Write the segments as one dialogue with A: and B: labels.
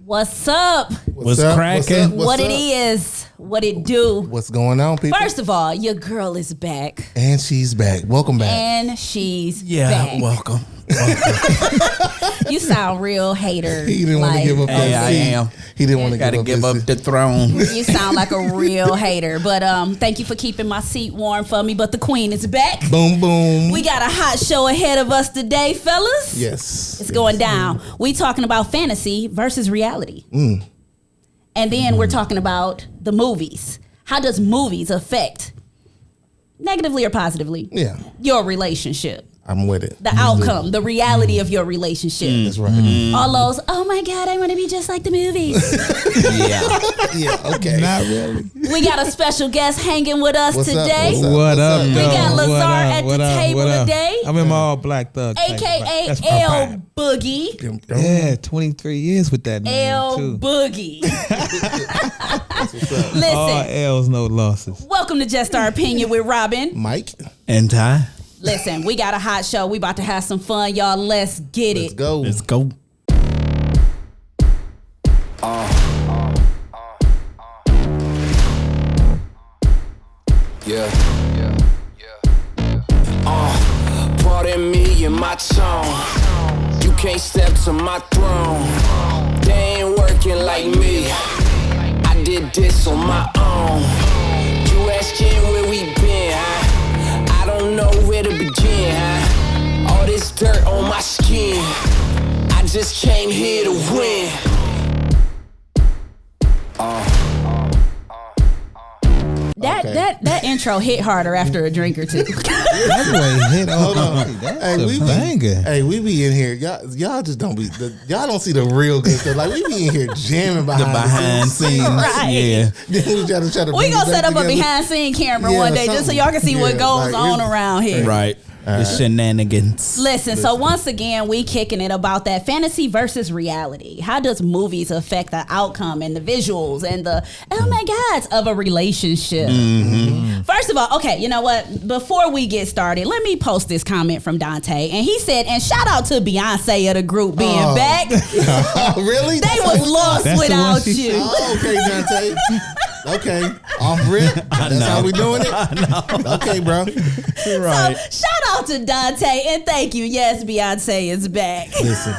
A: What's up?
B: What's cracking?
A: What it is? What it do?
C: What's going on, people?
A: First of all, your girl is back.
C: And she's back. Welcome back.
A: And she's back.
B: Welcome.
A: You sound real hater.
C: He didn't want to give up.
B: Hey, I am.
C: He didn't want to
B: give up the throne.
A: You sound like a real hater. But thank you for keeping my seat warm for me. But the queen is back.
C: Boom, boom.
A: We got a hot show ahead of us today, fellas.
C: Yes.
A: It's going down. We talking about fantasy versus reality. And then we're talking about the movies. How does movies affect, negatively or positively, your relationship?
C: I'm with it.
A: The outcome, the reality of your relationship.
C: That's right.
A: All those, oh my God, I want to be just like the movies.
C: Yeah, okay.
B: Not really.
A: We got a special guest hanging with us today.
B: What up,
A: We got Lazar at the table today.
D: I'm in my all black thug.
A: AKA L Boogie.
D: Yeah, 23 years with that name
A: L
D: too.
A: Boogie.
D: All
A: Listen,
D: L's, no losses.
A: welcome to Just Our Opinion with Robin.
C: Mike,
B: And Ty.
A: Listen, we got a hot show. We about to have some fun, y'all. Let's get
C: let's
A: it.
C: go.
B: Let's go.
E: Pardon me and my tone. You can't step to my throne. They ain't working like me. I did this on my own. You asking where we been, huh? I don't know where to begin, huh? All this dirt on my skin. I just came here to win.
A: That intro hit harder after a drink or two.
D: That's way hit.
C: Hold on.
D: That's
C: we
D: a banger.
C: we be in here. Y'all just don't be. Y'all don't see the real good stuff. Like we be in here jamming behind the scenes.
A: Right.
B: Yeah.
C: Then we try to
A: We gonna set up a behind scene camera one day just so y'all can see what goes on around here.
B: Right. The shenanigans.
A: Listen, so once again, we kicking it about that fantasy versus reality. How does movies affect the outcome and the visuals and the, oh my God, of a relationship? First of all, okay, you know what? Before we get started, let me post this comment from Dante. And he said, and shout out to Beyonce of the group being back.
C: Really?
A: They was lost
D: That's the one
A: without
D: she
A: you.
C: Oh, okay, Dante. Okay, off rip. That's how we doing it. Okay, bro.
B: Right.
A: So shout out to Dante and thank you. Yes, Beyonce is back.
C: Listen,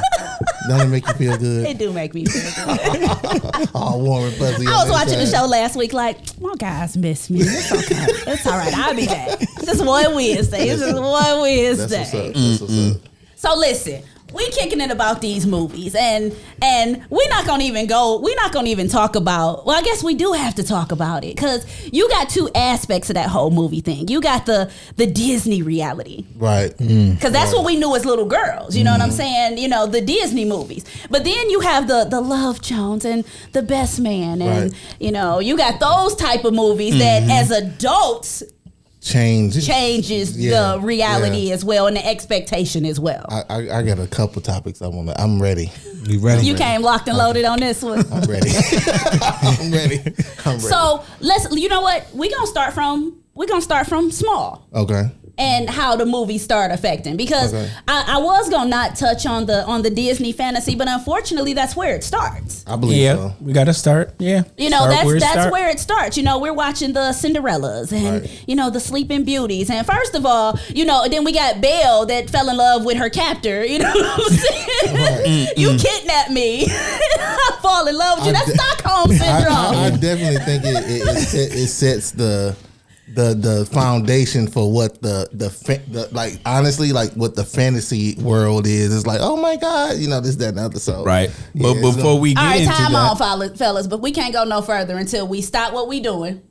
C: doesn't it make you feel good?
A: It do make me feel good.
C: All warm and fuzzy.
A: I was watching the show last week like, my guys miss me. It's okay. It's all right. I'll be back. Just one Wednesday. It's just one Wednesday.
C: That's what's up. That's what's up.
A: So listen, we kicking it about these movies and we're not gonna even talk about, well, I guess we do have to talk about it because you got two aspects of that whole movie thing. You got the Disney reality.
C: Right.
A: Because that's what we knew as little girls. You know what I'm saying? You know, the Disney movies. But then you have the Love Jones and The Best Man. And, you know, you got those type of movies that as adults changes the reality as well and the expectation as well.
C: I got a couple topics I'm ready.
D: You ready?
A: You came locked and loaded on this one.
C: I'm ready. I'm ready.
A: So you know what? We're gonna start from small.
C: Okay.
A: And how the movies start affecting, because I was gonna not touch on the Disney fantasy, but unfortunately that's where it starts.
C: I believe so.
B: We gotta start. Yeah.
A: You know, that's where it starts. You know, we're watching the Cinderellas and you know the Sleeping Beauties, and first of all, you know, then we got Belle that fell in love with her captor. You know what I'm saying? You kidnapped me, I fall in love with you. That's Stockholm syndrome.
C: I definitely think it sets the foundation for what the like honestly like what the fantasy world is. It's like, oh my God, you know, this, that, and the other. So
B: right. But before we get into
A: time
B: that,
A: on, fellas, but we can't go no further until we stop what we doing.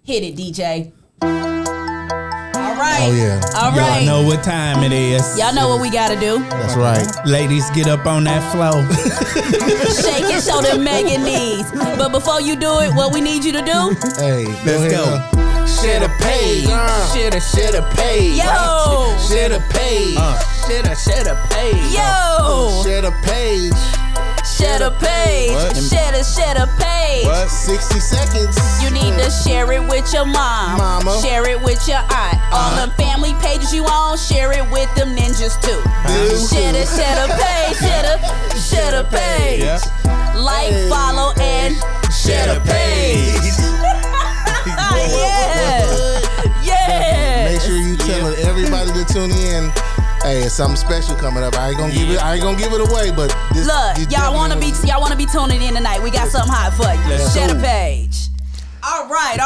A: Hit it, DJ. All right.
C: Oh yeah.
A: All right.
B: y'all know what time it is.
A: Y'all know what we gotta do.
C: That's right.
B: Ladies, get up on that floor.
A: Shake it, show them Megan knees. But before you do it, what we need you to do?
C: Hey,
B: Let's go.
E: Shoulda paid. Shoulda paid.
A: Yo.
E: Shoulda paid. Shoulda paid.
A: Yo.
E: Shoulda paid.
A: Shoulda a page.
C: What?
A: Share the page.
C: What? 60 seconds.
A: You need to share it with your
C: Mama.
A: Share it with your aunt. All the family pages you own, share it with them ninjas too. Share the page. Share the page.
B: Yeah.
A: Like, follow, and share the page. Yeah.
C: Make sure you telling everybody to tune in. Hey, it's something special coming up. I ain't gonna give it away, but this,
A: Look, y'all wanna be tuning in tonight. We got something hot for you.
C: Let's
A: Share
C: do
A: the
C: it.
A: page. All right.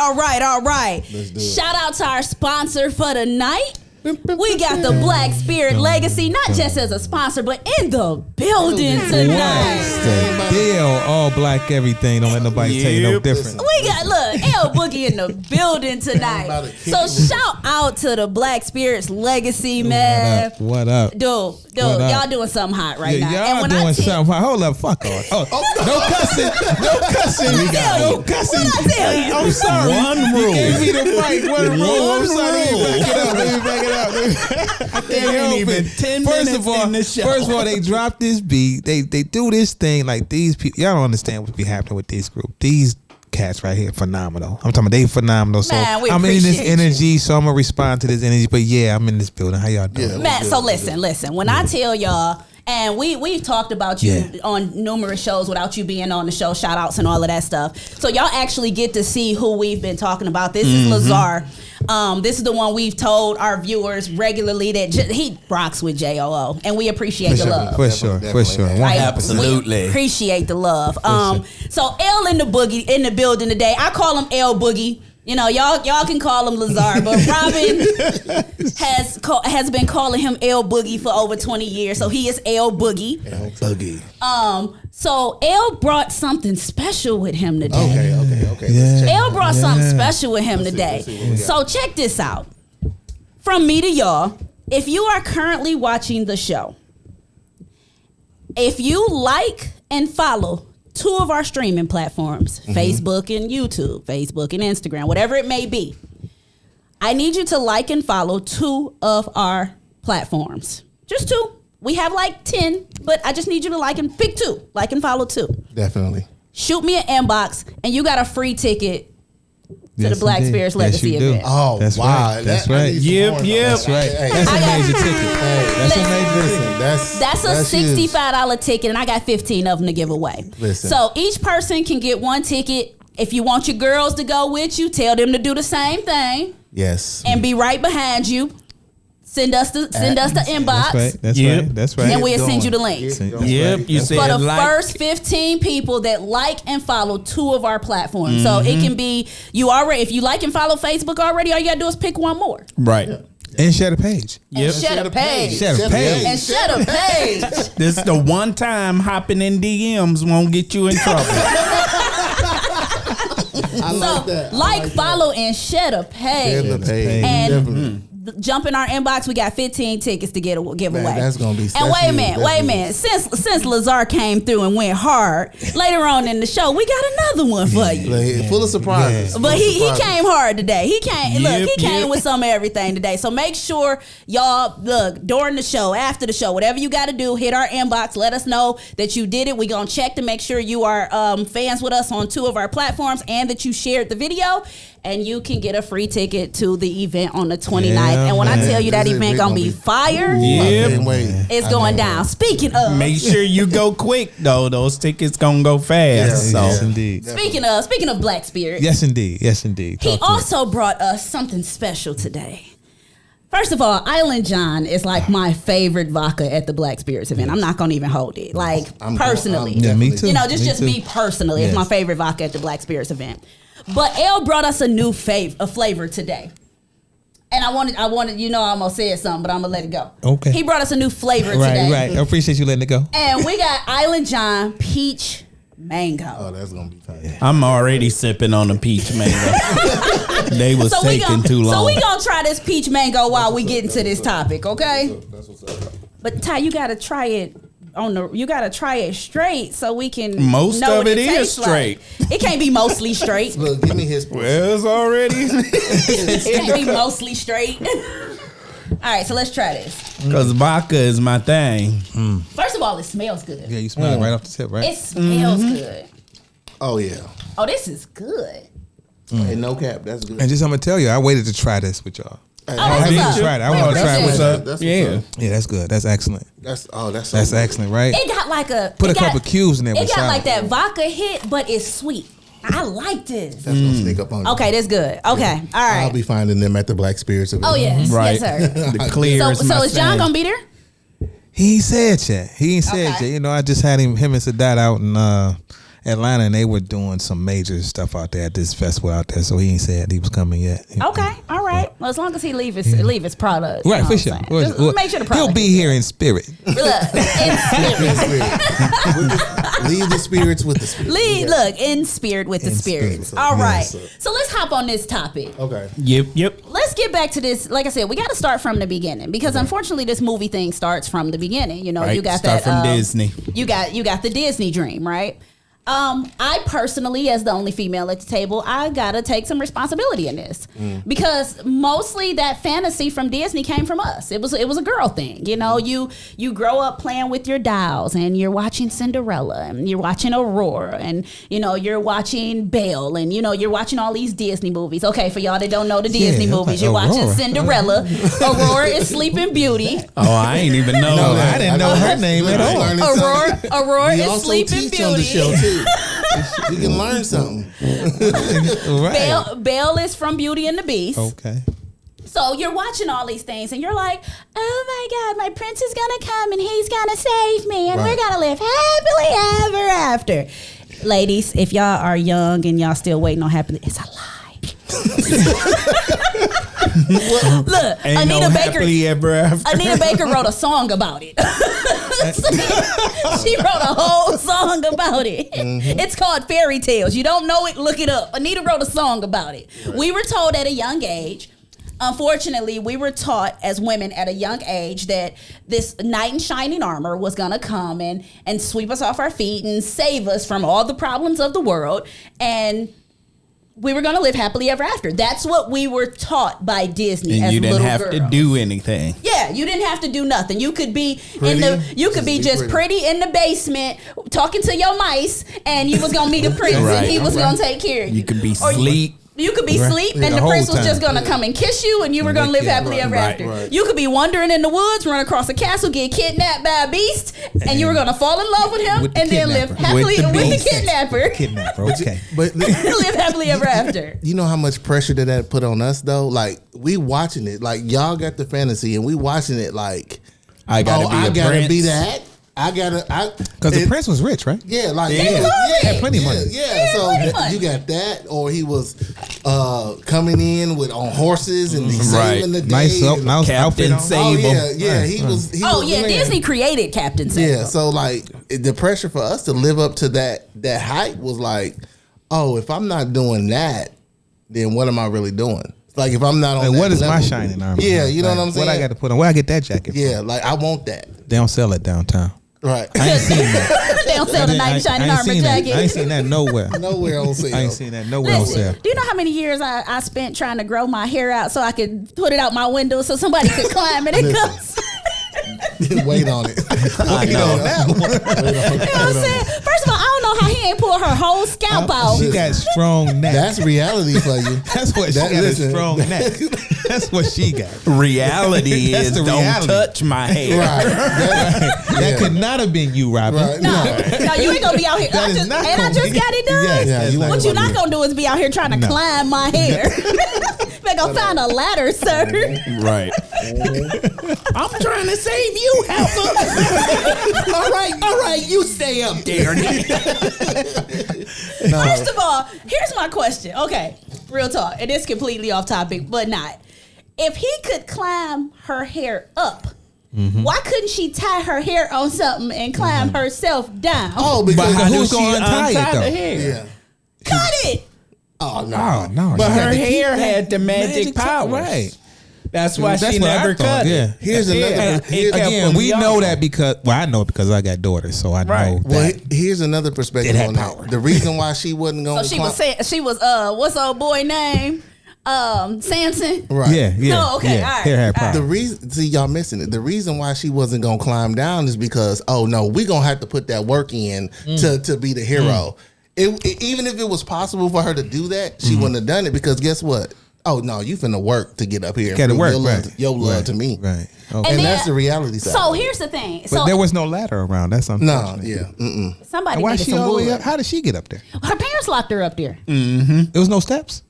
C: Let's do it.
A: Shout out to our sponsor for the night. We got the Black Spirit Legacy, not just as a sponsor, but in the building tonight.
D: Deal, all black everything. Don't let nobody tell you no different.
A: We got L Boogie in the building tonight. So shout out to the Black Spirits Legacy, man.
D: What up?
A: Dude,
D: What up?
A: y'all doing something hot right now.
D: Y'all
A: And when I
D: doing
A: tell-
D: something. Hold up, fuck off. No cussing. No cussing.
A: What I tell you?
D: I'm sorry.
B: One rule.
D: You gave me the mic. One rule. I'm sorry. Let me back it up.
B: Ain't even 10 minutes in the show.
D: First of all, they dropped this beat. They do this thing like these people. Y'all don't understand what's be happening with this group. These cats right here, phenomenal. I'm talking about they phenomenal. So
A: Man, we
D: I'm in this
A: appreciate you.
D: energy, so I'm gonna respond to this energy. But yeah, I'm in this building. How y'all doing?
C: Yeah.
A: Man, so listen. When I tell y'all, and we've talked about you on numerous shows without you being on the show, shout outs and all of that stuff. So y'all actually get to see who we've been talking about. This is Lazar. This is the one we've told our viewers regularly that he rocks with JOO, and we appreciate the love.
D: For sure.
A: Right?
B: Absolutely.
A: We appreciate the love. So L in the building today. I call him L Boogie. You know, y'all can call him Lazar, but Robin has been calling him L Boogie for over 20 years, so he is L Boogie.
C: Boogie.
A: So L brought something special with him today.
C: Okay. Let's check.
A: L brought something special with him today. So check this out. From me to y'all, if you are currently watching the show, if you like and follow 2 of our streaming platforms, Facebook and YouTube, Facebook and Instagram, whatever it may be, I need you to like and follow 2 of our platforms. Just 2. We have like 10, but I just need you to like and pick 2. Like and follow 2.
C: Definitely.
A: Shoot me an inbox, and you got a free ticket to the Black
D: indeed.
A: Spirits
D: Yes,
A: Legacy
D: you do.
A: event.
C: Oh,
D: That's
C: wow.
D: right. That's
C: I
D: right.
C: need some
B: Yep,
C: more,
B: yep.
C: though.
D: That's right.
C: Hey,
D: That's
A: I
D: a
A: got-
D: major ticket. That's a major ticket.
A: That's a $65 ticket, and I got 15 of them to give away.
C: Listen.
A: So each person can get 1 ticket. If you want your girls to go with you, tell them to do the same thing
C: Yes.
A: and be right behind you. Send us the inbox,
D: That's right.
A: and we'll send you the link.
B: Yep, you said
A: For the
B: like.
A: first 15 people that like and follow 2 of our platforms. So it can be if you like and follow Facebook already, all you gotta do is pick 1 more.
B: Right.
D: And share the page.
B: Yep.
A: Share the page.
D: Share the page.
A: And share the page.
B: This is the one time hopping in DMs won't get you in trouble.
C: I like that.
A: Like, follow, and share the page.
C: Share the page.
A: And
C: Definitely.
A: jump in our inbox. We got 15 tickets to give away.
C: that's gonna be.
A: And wait a minute. Since Lazar came through and went hard, later on in the show, we got another one for you.
C: Full of surprises.
A: But he came hard today. He came
B: Yep.
A: with some of everything today. So make sure y'all look during the show, after the show, whatever you got to do, hit our inbox. Let us know that you did it. We're gonna check to make sure you are fans with us on 2 of our platforms and that you shared the video. And you can get a free ticket to the event on the 29th.
D: Yeah,
A: and when I
C: man.
A: tell you that
C: This
A: event
C: event
A: gonna
C: gonna
A: be
C: be-
A: fire,
B: Yep.
C: I can't wait.
A: it's
C: I
A: going
C: can't
A: down. Speaking of,
B: Make sure you go quick though. Those tickets gonna go fast.
C: Yeah.
D: Yes, indeed.
A: speaking of Black Spirit,
D: Yes, indeed. Yes, indeed.
A: he
D: Talk to
A: also brought us something special today. First of all, Island John is like my favorite vodka at the Black Spirits event. I'm not gonna even hold it. Like personally,
D: Yeah, me too.
A: you know, just
D: Me
A: me
D: too.
A: personally, it's
D: Yes.
A: my favorite vodka at the Black Spirits event. But L brought us a new flavor today. And I wanted, I almost said something, but I'm gonna let it go.
D: Okay.
A: He brought us a new flavor
D: Right,
A: today.
D: right. I appreciate you letting it go.
A: And we got Island John Peach Mango.
C: Oh, that's gonna be tight.
B: I'm already sipping on the peach mango. They was taking too long.
A: So we gonna try this peach mango while we get into this topic, okay?
C: That's what's up.
A: But Ty, you gotta try it you gotta try it straight so we can
B: Most
A: know
B: of
A: what
B: it is
A: tastes like. It can't be mostly straight.
C: Look, give me his.
B: Well, it's already
A: It can't be mostly straight. All right, so let's try this.
B: because vodka is my thing.
A: First of of all, it smells good.
D: Yeah, you smell it right off the tip, right?
A: It smells good.
C: Oh yeah.
A: Oh, this is good.
C: And no cap, that's good.
D: And just I'm gonna tell you, I waited to try this with y'all.
C: Hey,
A: Oh, that's
D: I
A: what's up.
D: tried it. I want to try it
A: What's
D: with
A: up?
D: y'all.
C: That's
B: Yeah.
C: what's up.
D: Yeah, that's good. That's excellent.
C: That's so
D: That's
C: good.
D: excellent, right?
A: It got like a
D: Put
A: it
D: a couple
A: got-
D: cubes in there.
A: It got
D: beside
A: like that vodka hit, but it's sweet. I like this.
C: That's gonna sneak up on you.
A: Okay, that's good. Okay, all
C: I'll
A: right.
C: be finding them at the Black Spirits event.
A: Oh yes,
B: Right.
A: yes, sir.
B: The clear
A: So is John gonna be there?
D: He ain't said yet. He ain't said
A: Okay.
D: yet. You know, I just had him and Sadat out in Atlanta, and they were doing some major stuff out there at this festival out there. So he ain't said he was coming yet.
A: Okay, all right. Well, as long as he leave his product, you
D: Right,
A: know
D: for
A: what
D: sure.
A: I'm saying? Just make sure the product.
D: He'll be here in spirit.
A: Look,
C: Leave the spirits with the spirits.
A: look in spirit with the
D: In
A: spirits.
C: spirit.
A: All right.
C: Yes, sir.
A: So let's hop on this topic.
C: Okay.
B: Yep.
A: Let's get back to this. Like I said, we got to start from the beginning because unfortunately, this movie thing starts from the beginning. You know,
B: Right.
A: you got
B: Start
A: that
B: from Disney.
A: You got the Disney dream, right? I personally, as the only female at the table, I gotta take some responsibility in this because mostly that fantasy from Disney came from us. It was a girl thing, you know. You grow up playing with your dolls, and you're watching Cinderella, and you're watching Aurora, and you know you're watching Belle, and you know you're watching all these Disney movies. Okay, for y'all that don't know the Disney
D: Yeah,
A: movies,
D: okay,
A: you're watching
D: Aurora.
A: Cinderella. Aurora is Sleeping Beauty.
B: Oh, I ain't even know
D: No,
B: that.
D: I didn't know her name at all.
A: Aurora
C: We
A: is
C: also
A: Sleeping
C: teach on the
A: Beauty.
C: show too. You can learn something.
D: Right.
A: Belle is from Beauty and the Beast.
D: Okay.
A: So you're watching all these things and you're like, oh my God, my prince is going to come and he's going to save me and we're
C: Right.
A: going to live happily ever after. Ladies, if y'all are young and y'all still waiting on happily, it's a lie. Look,
B: Ain't no happily ever after.
A: Anita Baker wrote a song about it. She wrote a whole song about it. It's called Fairy Tales. You don't know it, look it up. Anita wrote a song about it. We were told at a young age, unfortunately, we were taught as women at a young age that this knight in shining armor was going to come and sweep us off our feet and save us from all the problems of the world. And we were going to live happily ever after. That's what we were taught by Disney
B: And
A: as
B: you didn't
A: little
B: have
A: girls.
B: to do anything.
A: Yeah, you didn't have to do nothing. You could be
C: Pretty.
A: just pretty in the basement talking to your mice, and you was gonna meet a prince,
B: Right.
A: and he was gonna take care of you.
B: You could be
A: Or
B: sleep.
A: You could be
D: Right.
A: asleep,
D: Yeah,
A: and
D: the
A: the
D: whole
A: prince was
D: time.
A: just gonna come and kiss you, and you were gonna live happily ever
B: Right.
A: after.
C: Right.
A: You could be wandering in the woods, run across a castle, get kidnapped by a beast, and you were gonna fall in love with him,
D: With the
A: and then live
D: kidnapper.
A: happily
B: With the
A: with the
B: beast.
A: kidnapper.
D: Kidnapper. Okay.
C: But
A: Live happily ever after.
C: you know how much pressure did that put on us though? Like we watching it, like y'all got the fantasy, and we watching it like,
B: I gotta be
C: I
B: a
C: gotta
B: prince.
C: be that.
D: Because the prince was rich, right?
C: Yeah, like
B: Yeah.
C: he was,
D: Had plenty of money.
C: Yeah, so
A: plenty of money.
C: you got that, or he was coming in with on horses and saving the day.
D: Nice, nice
B: Captain
D: outfit on.
B: Sable.
C: Oh yeah, he was. He
A: Oh
C: was
A: yeah,
C: man.
A: Disney created Captain Sable.
C: Yeah, so like the pressure for us to live up to that hype was like, oh, if I'm not doing that, then what am I really doing? Like if I'm not on
D: Like,
C: that
D: what is my
C: level-
D: shining armor?
C: Yeah, you know
D: Like,
C: what I'm saying?
D: What I got to put on? Where I get that jacket?
C: Yeah, like I want that.
D: From? They don't sell it downtown.
C: Right.
D: I ain't seen that.
A: They don't sell the knight in shining
D: I ain't
A: armor
D: seen that.
A: jacket.
D: I ain't seen that nowhere.
C: Nowhere on sale.
D: I ain't seen that nowhere on sale.
A: Do you know how many years I spent trying to grow my hair out so I could put it out my window so somebody could climb it and
C: Listen.
A: go?
C: Wait on it.
B: I know.
A: You know what I'm saying? First of all, I don't know how he ain't pulled her whole scalp out.
D: She got strong neck.
C: That's reality for you.
D: That's what she
C: That-
D: got.
C: listen.
D: A strong neck. That's what she got.
B: Reality
D: That's
B: is
D: the
B: don't
D: reality.
B: touch my hair.
C: Right.
D: That could not have been you, Robin.
C: Right.
A: No, no, you ain't gonna be out here.
D: That is not
A: I
D: gonna
A: just
D: be-
A: got it done.
D: Yes,
C: Yeah, you
A: What
C: ain't
A: you're
C: gonna
A: not gonna do is be out here trying to
D: No.
A: climb my hair. Better go find a ladder, sir.
B: Right. I'm trying to save you, Helper. all right, you stay up there.
A: First of all, here's my question. Okay, real talk, and it's completely off topic, but not. If he could climb her hair up, why couldn't she tie her hair on something and climb herself down?
C: Oh,
B: But
C: because
B: how
D: who's
B: does she
D: gonna untie it,
B: untie
D: though?
B: the hair?
C: yeah.
A: Cut it.
C: Oh no.
D: Oh no!
B: But
D: she got
B: her
D: to keep
B: hair
D: that
B: had the magic powers.
D: right?
B: That's why
D: That's
B: she
D: what I
B: never
D: thought,
B: cut
D: yeah.
B: it.
C: Here's another-
B: It kept
D: Again,
B: them
D: we
B: young.
D: know that because I know it because I got daughters, so I know
B: Right.
D: that.
C: Well, here's another perspective
B: It had
C: on
B: power.
C: that. The reason why she wasn't going
A: So she was saying, what's old boy name? Samson.
C: Right.
D: Yeah.
A: No, okay,
D: yeah.
A: all right,
D: Hair had
A: all right.
D: problems.
C: The reason, see, y'all missing it. The reason why she wasn't gonna climb down is because, oh no, we gonna have to put that work in to be the hero. Even if it was possible for her to do that, she wouldn't have done it because guess what? Oh no, you finna work to get up here.
D: Gotta
C: and
D: work,
C: prove
D: right.
C: your love to me.
D: Right. Okay.
C: And
A: then-
C: that's the reality side.
A: So
C: of it.
A: here's the thing.
D: But
A: So
D: there was no ladder around. That's
C: no,
D: unfortunate.
C: yeah,
A: somebody
D: And why
A: needed
D: she
A: some
D: all the way
A: wood.
D: up? How did she get up there?
A: Her parents locked her up there.
D: There was no steps.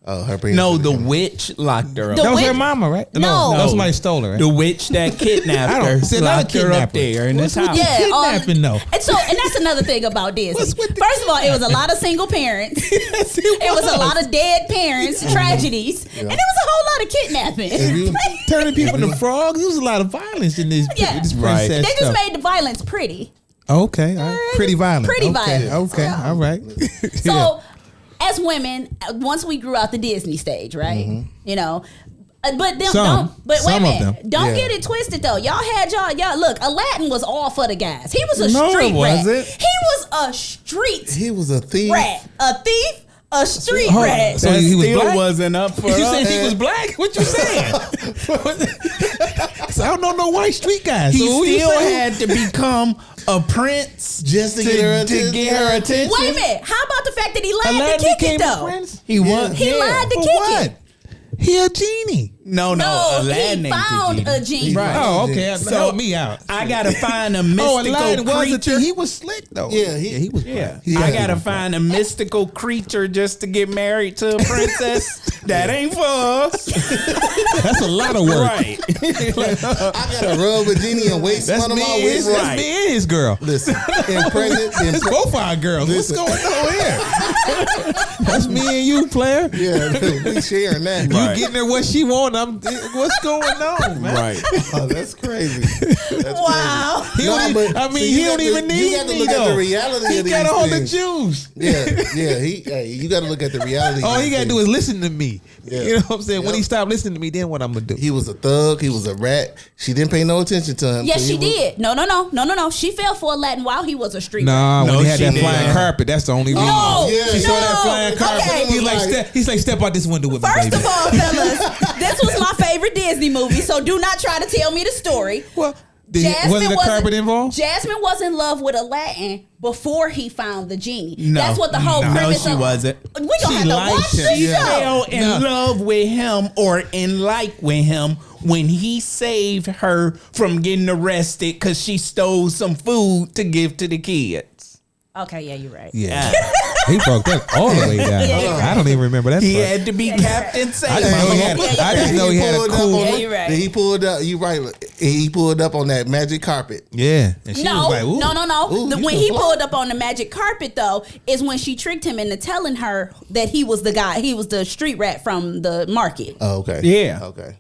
C: Oh, her parents.
B: No, the witch locked her up.
A: The
D: That was
A: witch-
D: her mama, right?
A: No.
D: that was somebody stole her. Right?
B: The witch that kidnapped
D: I don't-
B: her
D: see, another
B: locked her up
D: kidnapper.
B: there in this house.
A: Yeah,
D: Kidnapping, though.
A: And that's another thing about Disney.
D: What's with the
A: First of all, it was a lot of single parents. It was a lot of dead parents, tragedies, and it was a whole lot of kidnapping.
C: If you-
D: Turning people into frogs. There was a lot of violence in this,
A: Yeah.
D: this
B: Right.
D: princess
A: They just
D: stuff.
A: made the violence pretty.
D: Okay, all right. Pretty violent.
A: Pretty
D: okay,
A: violent.
D: Okay, all right.
A: So, as women, once we grew out the Disney stage, right? You know. But them,
D: Some.
A: don't. But wait a
D: Some of
A: minute.
D: them.
A: Don't
C: Yeah.
A: get it twisted though. Y'all look. Aladdin was all for the guys. He was a
B: No,
A: street
B: it
A: rat.
B: wasn't.
A: He was a street
C: he was a thief.
A: rat, a thief, a street
D: Hold on.
A: rat.
D: So
B: That
D: he was
B: still
D: black?
B: wasn't up for
D: You
B: us.
D: saying he was black? What you saying? So I don't know no white street guys.
B: He
D: So who you
B: still
D: saying?
B: had to become a prince
C: Just to get her attention.
B: get her attention.
A: Wait a minute. How about the fact that he lied
D: Aladdin
A: to kick
D: became
A: it
D: a
A: though?
D: prince?
B: He was.
A: He lied to
D: For
A: kick
D: what?
A: it.
D: He a genie.
B: No,
A: No,
B: Aladdin
A: he
B: ain't the
A: found
B: genie.
A: a genie.
B: Right.
D: Oh, okay.
C: So,
D: Help me out.
B: I gotta find a
D: Oh, Aladdin
B: mystical
D: was a
B: creature.
D: he was slick though.
C: Yeah, he
D: was.
B: Yeah,
D: black.
B: I gotta find a mystical creature just to get married to a princess. That ain't for us,
D: That's a lot of work.
B: right?
C: I gotta rub with Genie and waste
D: That's
C: one of
D: me.
C: my
D: And
C: wigs.
D: that's
B: Right.
D: me and his girl.
C: Listen, in present,
D: It's both our girls.
C: Listen.
D: What's going on here? That's me and you, player.
C: yeah, we sharing that.
B: Right.
D: You getting her what she want. What's going on, man?
B: Right.
C: Oh, that's crazy. That's
A: Wow.
D: He
C: No,
D: don't
C: but
D: even, I mean,
C: see,
D: he
C: you
D: don't
C: got to-
D: even
C: you
D: need
C: got to
D: me
C: look at
D: though.
C: the reality
D: He
C: of these
D: got all the
C: things.
D: Jews.
C: Yeah. You got to look at the reality.
D: All
C: of
D: he
C: these
D: got to do
C: things.
D: is listen to me.
C: Yeah.
D: You know what I'm saying? When
C: Yep.
D: he stopped listening to me, then what I'm gonna do?
C: He was a thug. He was a rat. She didn't pay no attention to him.
A: Yes,
C: so
A: she
C: he was-
A: did. No. She fell for Aladdin while he was a street rat.
D: Nah,
B: No,
D: when he had
B: she
D: that
B: didn't.
D: flying carpet, that's the only reason.
A: No,
C: yeah.
D: She saw that
A: no.
D: flying carpet.
A: Okay.
D: He's like, step out this window with me,
A: First
D: baby.
A: of all, fellas, this was my favorite Disney movie, so do not try to tell me the story.
D: Well, was it a carpet involved?
A: Jasmine was in love with Aladdin before he found the genie.
B: No.
A: That's what the whole
B: No,
A: premise
B: she
A: of.
B: wasn't.
A: We gonna
D: She
A: have to
D: liked
A: watch
D: him.
A: this
D: Yeah.
A: show.
B: Fell in
D: No.
B: love with him or in like with him when he saved her from getting arrested because she stole some food to give to the kids.
A: Okay, yeah, you're right.
D: Yeah. He broke that all the way down.
A: Yeah, you're right.
D: I don't even remember that
B: He
D: part.
B: had to be Captain
D: I
B: Save.
D: just know he had,
A: Yeah,
D: I just know he had a
C: pulled up
D: cool.
C: on-
A: Yeah, you're right.
C: He pulled up. You right. He pulled up on that magic carpet.
D: Yeah. And she
A: No,
D: was like, ooh.
A: no.
C: Ooh, you
A: When
C: can
A: he
C: fly.
A: pulled up on the magic carpet, though, is when she tricked him into telling her that he was the guy. He was the street rat from the market.
C: Oh, okay.
B: Yeah.
C: Okay.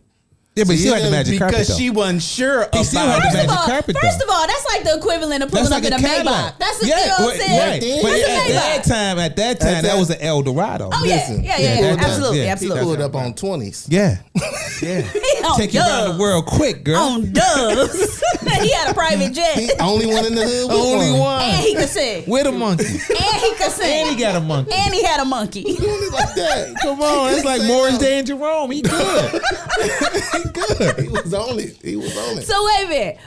D: Yeah, but he
C: See,
D: still had the magic carpet
B: Because
D: though.
B: she wasn't sure
D: He still had
B: about
D: the
B: it.
D: magic carpet, though.
A: First of all, that's like the equivalent of pulling
D: That's
A: up
D: like
A: in
D: a
A: a
D: Cadillac.
A: Maybach. That's you know what I'm saying.
D: Right.
C: That's
D: But
A: a
D: at
A: Maybach.
D: that time, that was an El Dorado.
A: Oh yeah,
C: Listen,
A: yeah,
D: yeah,
A: absolutely,
D: yeah.
C: He
A: absolutely.
C: pulled up on 20s.
D: Yeah. Yeah.
A: On
D: Take you around the
A: Dubs.
D: world quick, girl.
A: On Dubs. He had a private jet,
C: He only one in the hood. With
D: Only
C: one.
D: one.
A: and he could sing,
D: With a monkey.
A: and he could sing,
D: And he got a monkey.
A: and he had a monkey.
C: Like that.
D: Come on, that's like Morris Day and Jerome. He good.
C: He was on it. He was on it.
A: So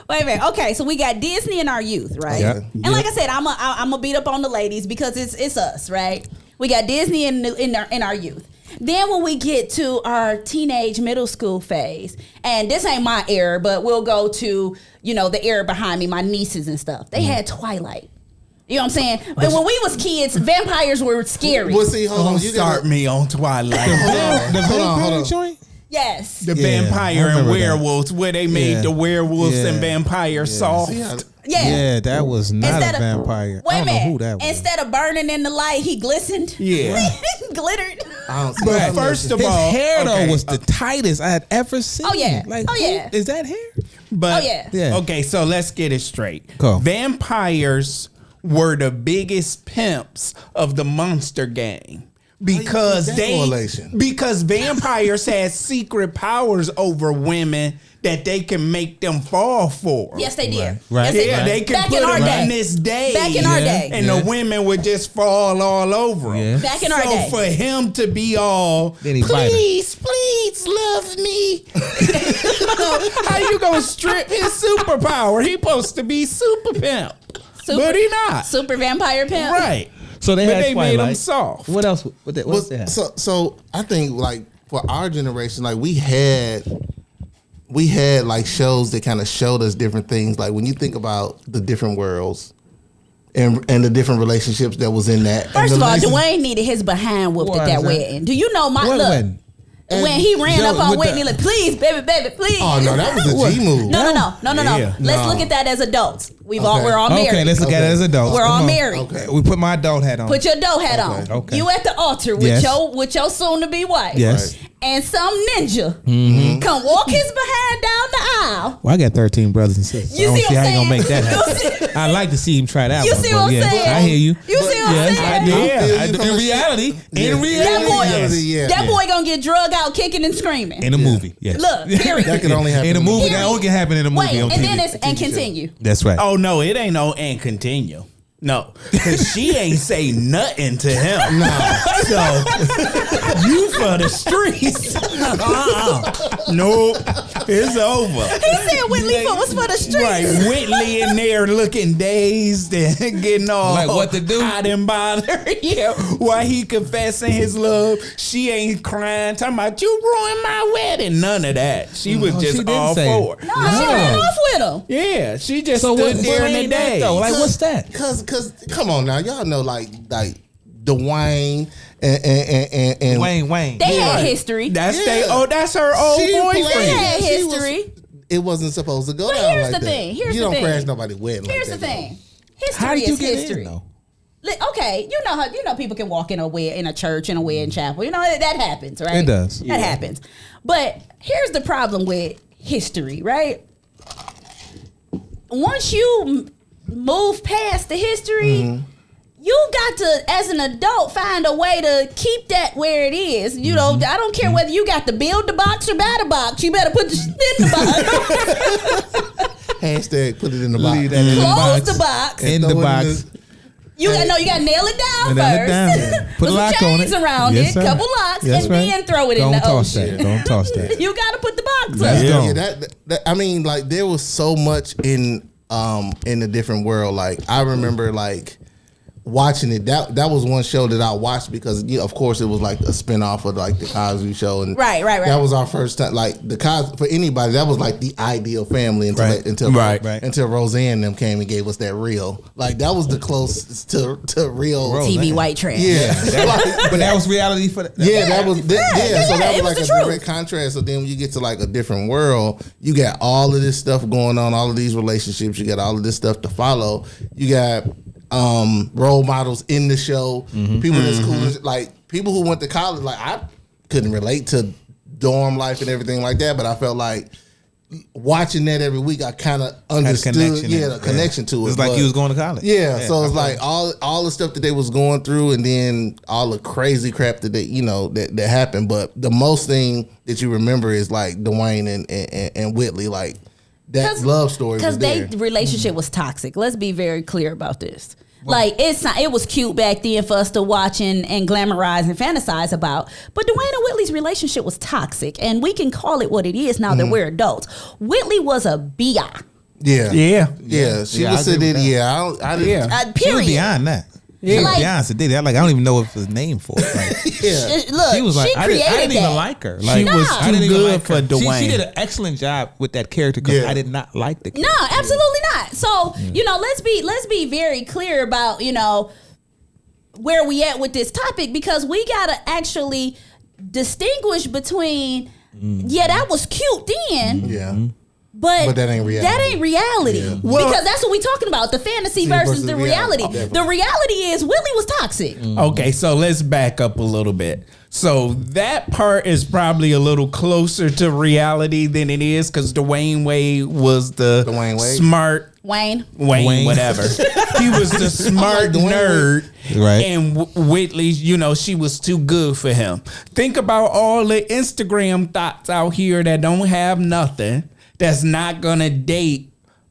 A: wait a minute. Okay, so we got Disney in our youth, right?
D: Yeah.
A: And like I said, I'm a beat up on the ladies because it's us, right? We got Disney in our youth. Then when we get to our teenage middle school phase, and this ain't my era, but we'll go to the era behind me, my nieces and stuff. They had Twilight. You know what I'm saying? And when we was kids, vampires were scary.
C: Well, see, hold on.
B: Don't
C: You
B: start
C: gotta,
B: me on Twilight.
C: hold on.
D: joint?
A: Yes.
B: The
D: Yeah, I
B: vampire and
D: remember that.
B: werewolves, where they made
D: Yeah.
B: the werewolves
D: Yeah.
B: and vampires soft.
C: See how-
A: Yeah.
D: Yeah, that was not
A: Instead
D: a
A: of-
D: vampire.
A: Wait
D: I
A: a
D: don't know
A: minute.
D: who that was.
A: Instead of burning in the light, he glistened.
B: Yeah.
A: Glittered.
C: I don't see
B: But
C: how
B: first of
D: His
B: all,
D: hair though
B: okay,
D: was the tightest I had ever seen.
A: Oh, yeah.
D: Like,
A: Oh, yeah.
D: Is that hair?
B: But
A: Oh, yeah.
D: Yeah.
B: okay, so let's get it straight.
D: Go.
B: Vampires were the biggest pimps of the monster gang. Because
C: that correlation?
B: because vampires had secret powers over women that they can make them fall for.
A: Yes, they did.
D: Right.
A: Yes,
B: They can
A: Back
B: put
A: in our
B: them
A: day.
B: in this day.
A: Back in our day.
B: And the women would just fall all over them.
D: Yeah.
A: Back in our day.
B: So for him to be all,
D: Then he bite her.
B: please love me. How you gonna strip his superpower? He supposed to be super pimp. But he not.
A: Super vampire pimp.
B: Right.
D: So they
B: But
D: had
B: they
D: Twilight.
B: made him soft.
D: What else? What else they had?
C: So I think like for our generation, like we had like shows that kind of showed us different things. Like when you think about the different worlds and the different relationships that was in that.
A: First of all, Dwayne needed his behind whooped at that wedding. Do you know my
D: What
A: look?
D: wedding?
A: When he ran
D: Yo,
A: up on
D: with
A: Whitney,
D: the-
A: like, please, baby, please.
C: Oh no, that was a G move.
A: No.
B: Yeah.
A: Let's
C: No.
A: look at that as adults. We're all
D: Okay,
A: married.
D: let's look at it as adults.
A: We're
D: Come
A: all
D: on.
A: married.
C: Okay.
D: We put my adult hat on.
A: Put your dough hat on.
D: Okay.
A: You at the altar with
D: Yes.
A: your soon to be wife.
D: Yes.
A: And some ninja come walk his behind down the aisle.
D: Well, I got 13 brothers and sisters.
A: You
D: I don't
A: see
D: see
A: what
D: how
A: I'm
D: you gonna make that
A: saying?
D: happen. I like to see him try that
A: You
D: one.
A: see
D: but
A: what I'm
D: yeah,
A: saying?
D: I hear you.
A: You see what I'm
D: Yes,
A: saying?
D: I do.
B: Yeah.
D: I do. In reality,
A: That boy,
C: Yeah.
A: that boy gonna get drug out kicking and screaming.
D: in a movie, yes.
A: Look, period.
C: That can only happen
D: in a movie.
A: Period.
D: That only can happen in a movie
A: Wait,
D: on
A: and
D: TV.
A: then it's and continue.
D: That's right.
B: Oh no, it ain't no and continue. No, because she ain't say nothing to him. No, so you for the streets. Nope, it's over.
A: He said Whitley Foot was for the streets.
B: Right, Whitley in there looking dazed and getting all
D: Like what to do?
B: hot and bothered. Yeah, while he confessing his love, she ain't crying, talking about you ruined my wedding. None of that. She was
D: Oh, she
B: just
D: didn't
B: all
D: say
B: for it.
A: No, she ran off with him.
B: Yeah, she just
D: So
B: stood
D: what?
B: there in the
D: ain't that
B: day.
D: though? Like what's that?
C: Cause come on now, y'all know like Dwayne and
D: Wayne.
A: They had history.
B: That's
C: Yeah.
B: that's her old
C: She
B: boyfriend.
A: They had
C: She was-
A: history.
C: it wasn't supposed to go
A: But
C: down
A: here's
C: like
A: the
C: that.
A: thing. Here's
C: you
A: the
C: don't
A: thing.
C: crash nobody's wedding.
A: Here's
C: like
A: the
C: that,
A: thing. History
D: How did you
A: is
D: get
A: history.
D: in though?
A: Okay, you know people can walk in a church in a wedding chapel. You know that happens, right?
D: It does.
A: That happens. But here's the problem with history, right? Once you move past the history, you got to, as an adult, find a way to keep that where it is. You know, I don't care whether you got to build the box or buy the box. You better put the shit in the box.
C: Hashtag put it in the box.
D: Leave that in the
A: Close
D: box.
A: the box.
D: In the
C: Throw it in
D: box.
A: You got to nail it down
D: Nail it
A: first.
D: down. Put a
A: some
D: lock on
A: chains
D: it.
A: around
D: Yes,
A: it,
D: sir.
A: couple locks,
D: That's
A: and
D: right.
A: then throw it in
D: Don't
A: the
D: toss
A: ocean.
D: that. Don't toss that.
A: You got to put the box
D: Let's
A: up.
D: go.
C: Yeah, that I mean, like there was so much in a different world. Like I remember like watching it. That was one show that I watched because of course it was like a spinoff of like the Cosby Show, and
A: Right.
C: that was our first time. Like the Cosby, for anybody, that was like the ideal family until
D: Right.
C: until Roseanne and them came and gave us that real. Like that was the closest to real
A: TV white trash.
C: Yeah,
D: But that was reality for that.
C: yeah, that was so that
A: it
C: was
A: was
C: like
A: the
C: a
A: truth.
C: direct contrast. So then when you get to like a different world, you got all of this stuff going on, all of these relationships, you got all of this stuff to follow. You got role models in the show, people that's cool, like people who went to college. Like I couldn't relate to dorm life and everything like that, but I felt like watching that every week, I kind of understood, the connection to it.
D: It's like
C: But-
D: you was going to college.
C: yeah, so it's like all the stuff that they was going through, and then all the crazy crap that they that happened. But the most thing that you remember is like Dwayne and Whitley, like that love story.
A: Because
C: Was there.
A: their relationship was toxic. Let's be very clear about this. Like it was cute back then for us to watch and glamorize and fantasize about, but Dwayne and Whitley's relationship was toxic, and we can call it what it is now that we're adults. Whitley was a bi.
C: Yeah, She
D: Yeah, I
C: was
D: agree
C: sitting.
D: with
C: Yeah, I didn't.
B: Yeah.
D: She was
A: Period.
D: beyond that. She was
A: Like-
D: beyond Sadiddy. I don't even know what his name for. Like,
C: Yeah.
A: Look,
D: she was like, I
A: created
D: didn't even
A: that.
D: like her.
B: She
D: Like,
B: was
D: I
B: too
D: didn't even
B: good
D: like
B: for
D: her.
B: Dwayne.
D: She did an excellent job with that character because
C: Yeah.
D: I did not like the
A: No, absolutely not. So, let's be very clear about, where we at with this topic, because we gotta actually distinguish between that was cute then,
C: Yeah.
A: but
C: that ain't reality.
A: That ain't reality.
C: Yeah.
B: Well-
A: because that's what we talking about, the fantasy versus the reality.
C: Definitely.
A: The reality is Whitley was toxic.
B: Okay, so let's back up a little bit. So that part is probably a little closer to reality than it is because Dwayne Wade was the
C: Dwayne Wade?
B: smart
A: Wayne.
B: Wayne, whatever. He was the smart
C: Dwayne
B: nerd.
D: Right.
B: And Whitley, she was too good for him. Think about all the Instagram thoughts out here that don't have nothing, that's not gonna date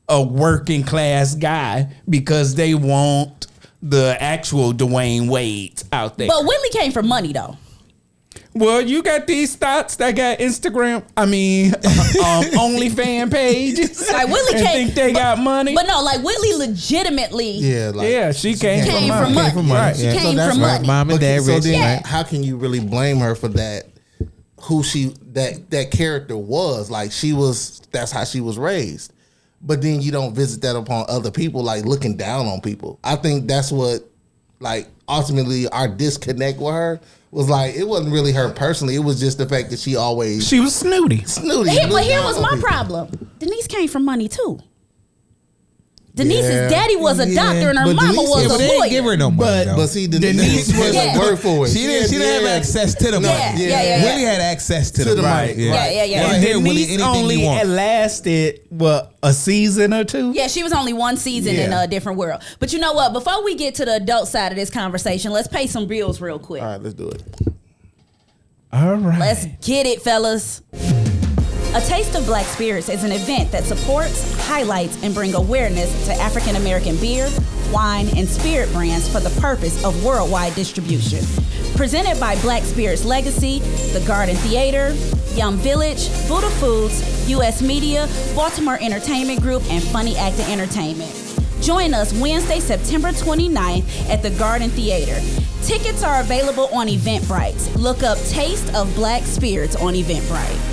B: a working class guy because they want the actual Dwayne Wades out there.
A: But Whitley came from money though.
B: Well, you got these thoughts that got Instagram. OnlyFans pages.
A: Like Whitley
B: and
A: came,
B: think they got money.
A: But no, like Whitley legitimately.
B: She came from money.
A: Right. She came from money.
D: Mom and dad
C: So
D: rich.
C: then, how can you really blame her for that? Who that character was, like that's how she was raised. But then you don't visit that upon other people, like looking down on people. I think that's what, like, ultimately our disconnect with her was like. It wasn't really her personally. It was just the fact that she was snooty.
A: But here was my problem. Denise came from money too. Denise's daddy was a doctor and her mama was a
D: they
A: lawyer.
D: didn't give her no money.
C: But see, Denise was a word for it.
D: She didn't have access to the money. Willie had access to the money.
A: Yeah.
B: And Denise only lasted a season or two.
A: Yeah, she was only one season in A Different World. But you know what? Before we get to the adult side of this conversation, let's pay some bills real quick.
C: All right, let's do it.
B: All right.
A: Let's get it, fellas. A Taste of Black Spirits is an event that supports, highlights, and brings awareness to African American beer, wine, and spirit brands for the purpose of worldwide distribution. Presented by Black Spirits Legacy, The Garden Theater, Yum Village, Buddha Foods, U.S. Media, Baltimore Entertainment Group, and Funny Acting Entertainment. Join us Wednesday, September 29th at the Garden Theater. Tickets are available on Eventbrite. Look up Taste of Black Spirits on Eventbrite.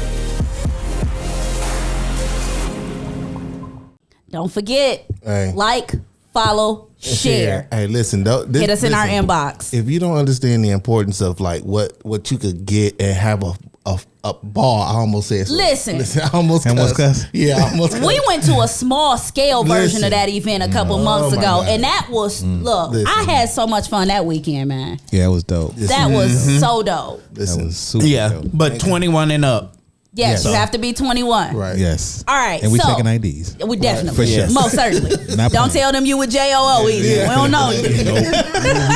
A: Don't forget, like, follow, share.
C: Hey, listen,
A: hit us in our inbox.
C: If you don't understand the importance of like what you could get and have a ball, I almost said.
A: Listen,
C: I almost cussed. Yeah, I almost cussed.
A: We went to a small scale version of that event a couple months ago, and that was I had so much fun that weekend, man.
D: Yeah, it was dope.
A: That was so dope.
D: That was super dope.
B: But 21 and up.
A: Yes, you have to be 21.
C: Right.
D: Yes.
A: All right.
D: And we taking IDs.
A: We definitely.
D: For sure.
A: Most certainly. Don't tell them you with JOO either. We don't know you.
C: You'll be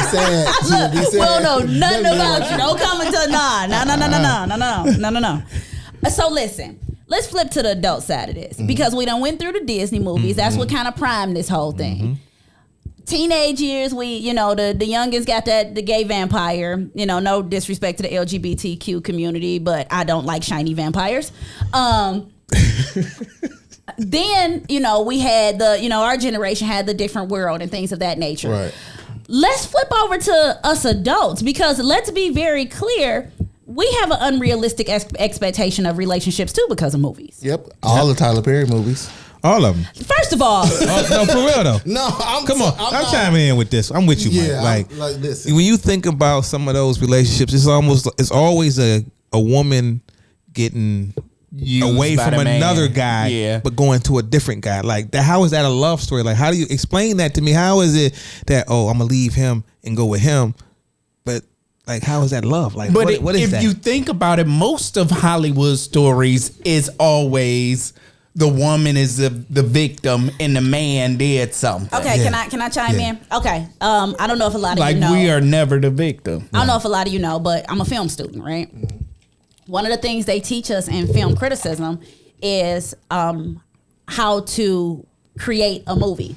C: sad.
A: We don't know nothing about you. Don't come until no. So listen, let's flip to the adult side of this because we done went through the Disney movies. That's what kind of primed this whole thing. Teenage years, the youngins got the gay vampire. No disrespect to the LGBTQ community, but I don't like shiny vampires. Then we had our generation had the different world and things of that nature.
C: Right.
A: Let's flip over to us adults because let's be very clear. We have an unrealistic expectation of relationships too because of movies.
C: Yep. All the Tyler Perry movies.
D: All of them.
A: First of all,
D: no, for real though.
C: No,
D: I'm chiming in with this. I'm with you, Mike.
C: Like this.
D: When you think about some of those relationships, it's always a woman getting
B: Used
D: away
B: by
D: from
B: the man.
D: another guy, but going to a different guy. Like that, how is that a love story? Like, how do you explain that to me? How is it that I'm gonna leave him and go with him? But like, how is that love? Like, what is that?
B: If you think about it, most of Hollywood stories is always the woman is the victim and the man did something.
A: okay, can I chime in? Okay, I don't know if a lot of you know.
B: We are never the victim.
A: I don't know if a lot of you know, but I'm a film student, right? One of the things they teach us in film criticism is how to create a movie.